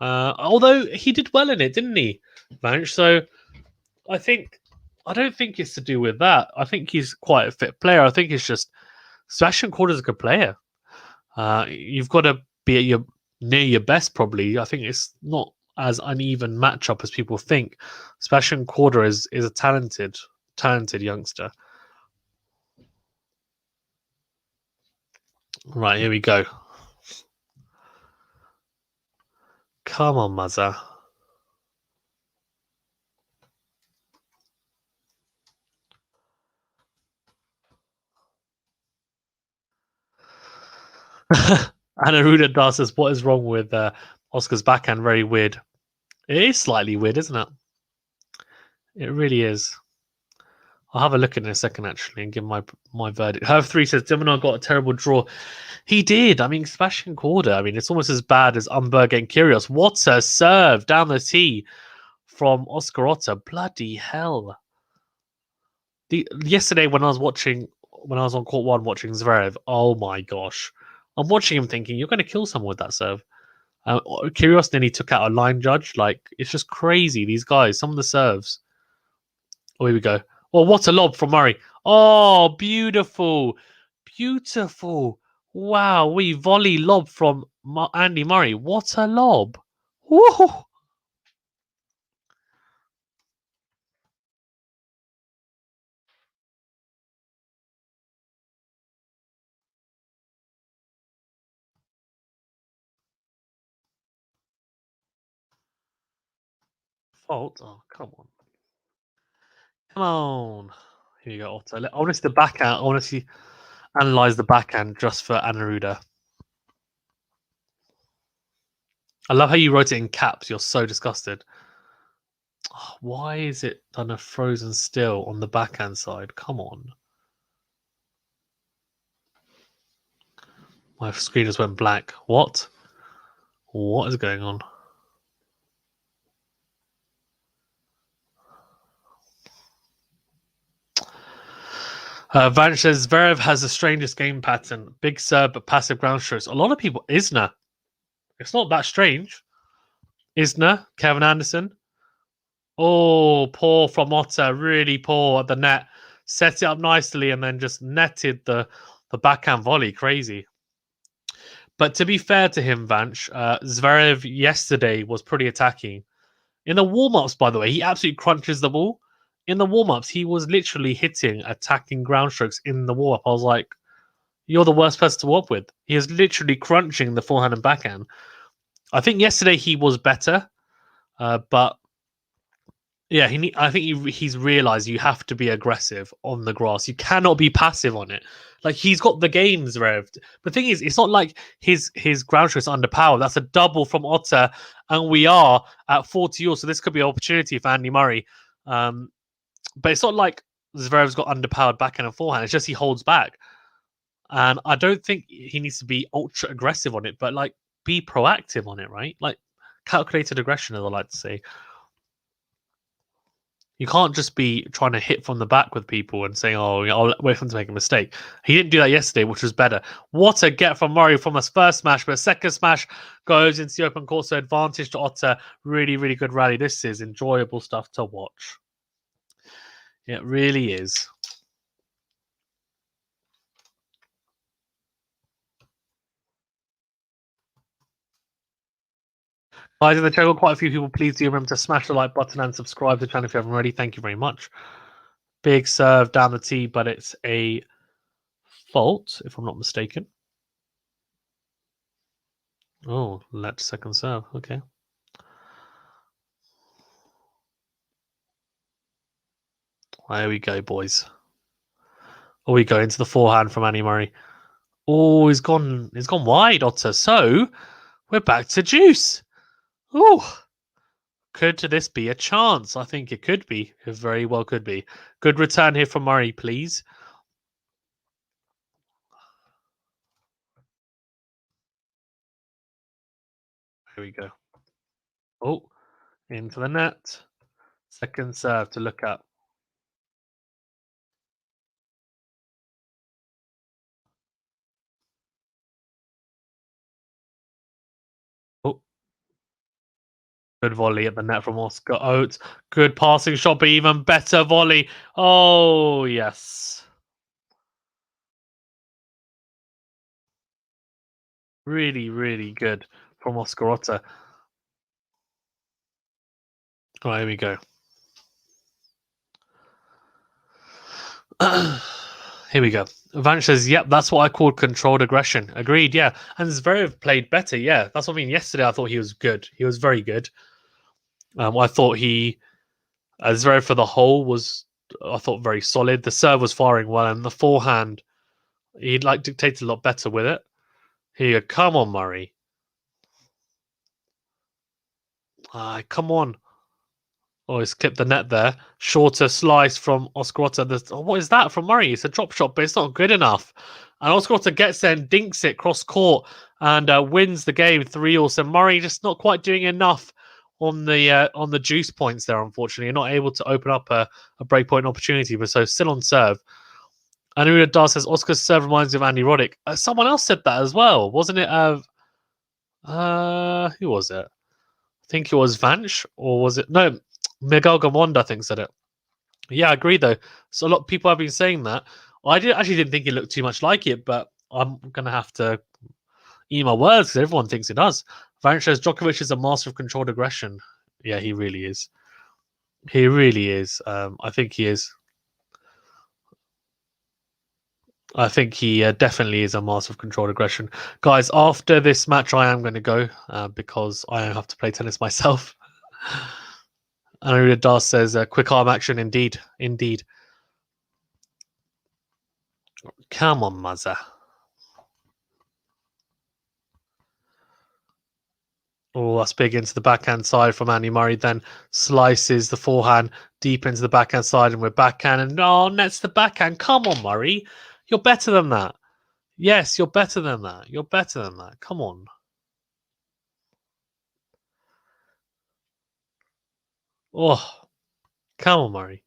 Although he did well in it, didn't he, Vanch? So I don't think it's to do with that. I think he's quite a fit player. I think it's just Sebastian Korda is a good player. You've got to be at your near your best, probably. I think it's not as uneven matchup as people think. Sebastian Korda is a talented youngster. Right, here we go. Come on, Mazza. Anaruda Das says, what is wrong with Oscar's backhand? Very weird. It is slightly weird, isn't it? It really is. I'll have a look in a second, actually, and give my verdict. Herv3 says, Dimona got a terrible draw. He did. I mean, Sebastian Korda, I mean, it's almost as bad as Umberg and Kyrgios. What a serve down the tee from Oscar Otte. Bloody hell. Yesterday, when I was on court one watching Zverev, oh my gosh. I'm watching him thinking, you're going to kill someone with that serve. Kyrgios nearly took out a line judge. Like, it's just crazy. These guys, some of the serves. Oh, here we go. Oh, what a lob from Murray. Oh, beautiful. Beautiful. Wow, we volley lob from Andy Murray. What a lob. Woo! Fault? Oh, come on. Come on. Here you go, Otto. I want to see the backhand. I want to see analyze the backhand just for Anaruda. I love how you wrote it in caps. You're so disgusted. Oh, why is it done a frozen still on the backhand side? Come on. My screen just went black. What? What is going on? Vanch says Zverev has the strangest game pattern. Big serve, but passive ground strokes. A lot of people, Isner. It's not that strange. Isner, Kevin Anderson. Oh, poor from Otte. Really poor at the net. Set it up nicely and then just netted the backhand volley. Crazy. But to be fair to him, Vanch, Zverev yesterday was pretty attacking. In the warm-ups, by the way, he absolutely crunches the ball. In the warm-ups, he was literally hitting attacking ground strokes in the warm-up. I was like, you're the worst person to walk with. He is literally crunching the forehand and backhand. I think yesterday he was better, but yeah, I think he's realized you have to be aggressive on the grass. You cannot be passive on it. Like he's got the games revved. The thing is, it's not like his ground stroke is underpowered. That's a double from Otte, and we are at 40 all. So this could be an opportunity for Andy Murray. But it's not like Zverev's got underpowered backhand and forehand. It's just he holds back. And I don't think he needs to be ultra aggressive on it, but like be proactive on it, right? Like calculated aggression, as I like to say. You can't just be trying to hit from the back with people and saying, "Oh, I'll wait for them to make a mistake." He didn't do that yesterday, which was better. What a get from Murray from his first smash, but second smash goes into the open court, so advantage to Otte. Really, really good rally. This is enjoyable stuff to watch. It really is. Guys in the channel, quite a few people. Please do remember to smash the like button and subscribe to the channel if you haven't already. Thank you very much. Big serve down the tee, but it's a fault, if I'm not mistaken. Oh, let second serve. Okay. There we go, boys. Oh, we go into the forehand from Andy Murray. Oh, he's gone wide, Otte. So we're back to juice. Oh, could this be a chance? I think it could be. It very well could be. Good return here from Murray, please. Here we go. Oh, into the net. Second serve to look at. Oh, good volley at the net from Oscar Oates. Good passing shot, but even better volley. Oh, yes. Really, really good from Oscar Otte. All right, here we go. Here we go. Vanch says, "Yep, that's what I called controlled aggression." Agreed. Yeah, and Zverev played better. Yeah, that's what I mean. Yesterday, I thought he was good. He was very good. I thought Zverev for the whole was, I thought, very solid. The serve was firing well, and the forehand, he dictated a lot better with it. Here you go. Come on, Murray. Come on. Oh, he's clipped the net there. Shorter slice from Oscar Otte. What is that from Murray? It's a drop shot, but it's not good enough. And Oscar Otte gets there and dinks it cross court and wins the game 3-all. So Murray just not quite doing enough on the juice points there, unfortunately. You're not able to open up a breakpoint opportunity, but so still on serve. And Nadal says Oscar's serve reminds me of Andy Roddick. Someone else said that as well, wasn't it? Who was it? I think it was Vanch, or was it no? Miguel Gamond, I think, said it. Yeah, I agree though. So a lot of people have been saying that. Actually didn't think it looked too much like it, but I'm gonna have to eat my words because everyone thinks it does. Vanch says Djokovic is a master of controlled aggression. Yeah, he really is. He really is. I think he is. I think he definitely is a master of controlled aggression. Guys, after this match, I am going to go because I have to play tennis myself. And Das says, quick arm action, indeed. Indeed. Come on, Mazza. Oh, that's big into the backhand side from Andy Murray. Then slices the forehand deep into the backhand side, and we're backhand. And nets the backhand. Come on, Murray. You're better than that. Yes, you're better than that. You're better than that. Come on. Oh, come on, Murray.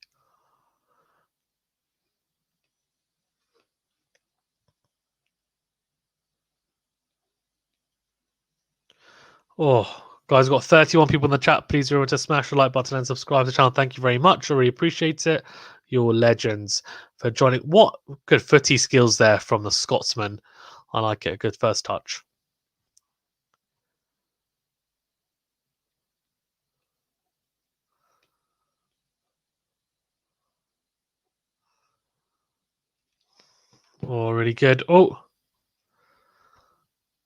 Oh, guys, we've got 31 people in the chat. Please remember to smash the like button and subscribe to the channel. Thank you very much. I really appreciate it. You're legends for joining. What good footy skills there from the Scotsman. I like it. A good first touch. Oh, really good. Oh,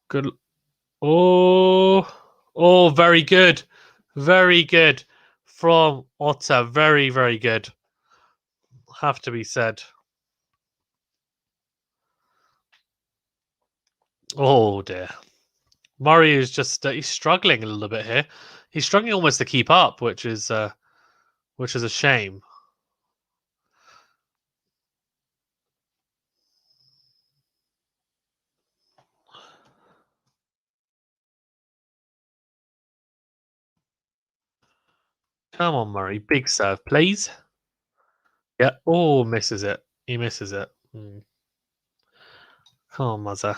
good. Oh, very good. Very good from Otte. Very, very good. Have to be said. Oh, dear. Murray is just, he's struggling a little bit here. He's struggling almost to keep up, which is a shame. Come on, Murray. Big serve, please. Yeah. Oh, misses it. He misses it. Come on, Muzza.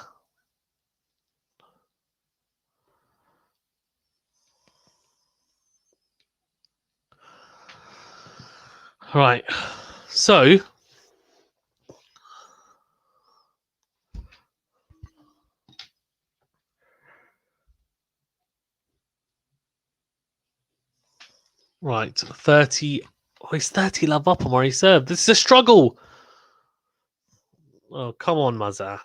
Right. So, right. 30. Oh, he's 30 love up on Murray serve. This is a struggle. Oh, come on, Muzza.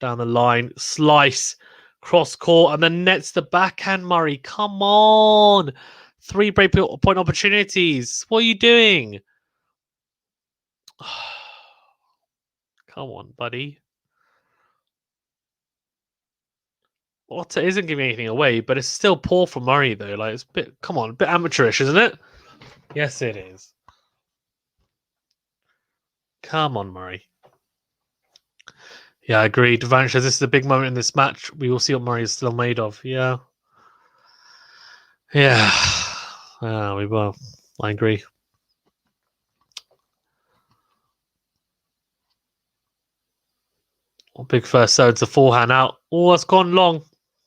Down the line. Slice. Cross court. And then nets the backhand, Murray. Come on. 3 break point opportunities. What are you doing? Come on, buddy. Otte isn't giving anything away, but it's still poor from Murray, though. Like, it's a bit, come on, a bit amateurish, isn't it? Yes, it is. Come on, Murray. Yeah, I agree. Devan says this is a big moment in this match. We will see what Murray is still made of. Yeah. Yeah. Yeah, we will. I agree. Big first serve. It's a forehand out. Oh, it's gone long.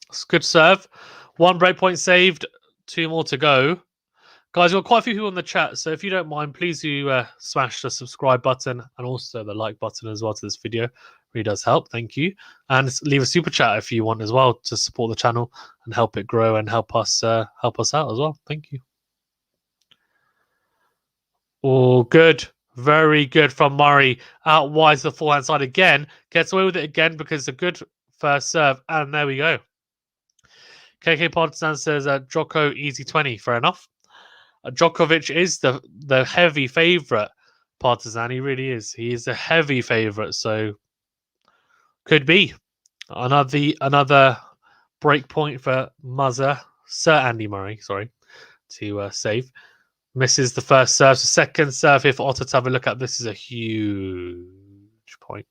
It's a good serve. 1 breakpoint saved. 2 more to go. Guys, we've got quite a few people in the chat, so if you don't mind, please do smash the subscribe button and also the like button as well to this video. Really does help. Thank you. And leave a super chat if you want as well to support the channel and help it grow and help us out as well. Thank you. Oh, good. Very good from Murray. Out wide to the forehand side again. Gets away with it again because it's a good first serve. And there we go. KK Partisan says Joko easy 20. Fair enough. Djokovic is the heavy favourite, Partisan. He really is. He is a heavy favourite. So could be another break point for Sir Andy Murray, sorry, to save. Misses the first serve. So second serve here for Otte to have a look at. This is a huge point.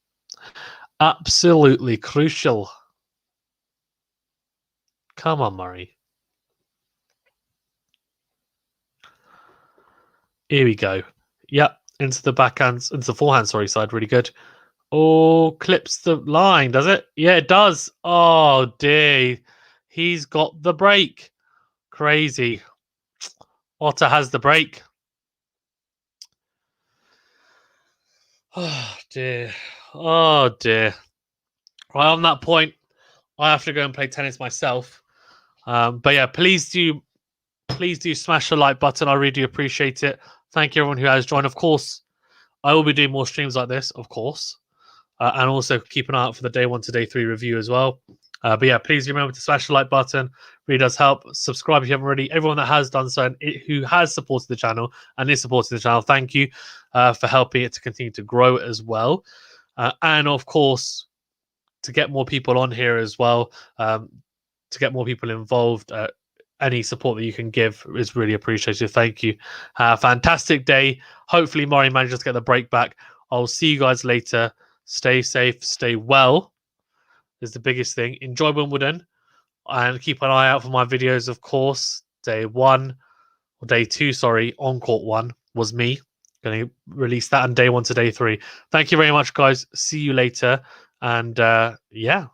Absolutely crucial. Come on, Murray. Here we go. Yep, into the backhand, into the forehand, sorry, side. Really good. Oh, clips the line, does it? Yeah, it does. Oh, dear. He's got the break. Crazy. Otte has the break. Oh, dear. Oh, dear. Right on that point, I have to go and play tennis myself. But yeah, please do smash the like button. I really do appreciate it. Thank you, everyone who has joined. Of course, I will be doing more streams like this, of course. And also keep an eye out for the day 1 to day 3 review as well. But yeah, please remember to smash the like button. Really does help. Subscribe if you haven't already. Everyone that has done so and who has supported the channel and is supporting the channel, thank you for helping it to continue to grow as well. And of course, to get more people on here as well, to get more people involved, any support that you can give is really appreciated. Thank you. Fantastic day. Hopefully, Murray manages to get the break back. I'll see you guys later. Stay safe, stay well is the biggest thing. Enjoy Wimbledon and keep an eye out for my videos, of course. Day 2, sorry, on court 1 was me. Going to release that on day 1 to day 3. Thank you very much, guys. See you later. And yeah,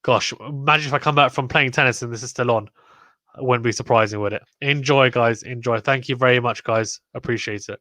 gosh, imagine if I come back from playing tennis and this is still on. It wouldn't be surprising, would it? Enjoy, guys. Enjoy. Thank you very much, guys. Appreciate it.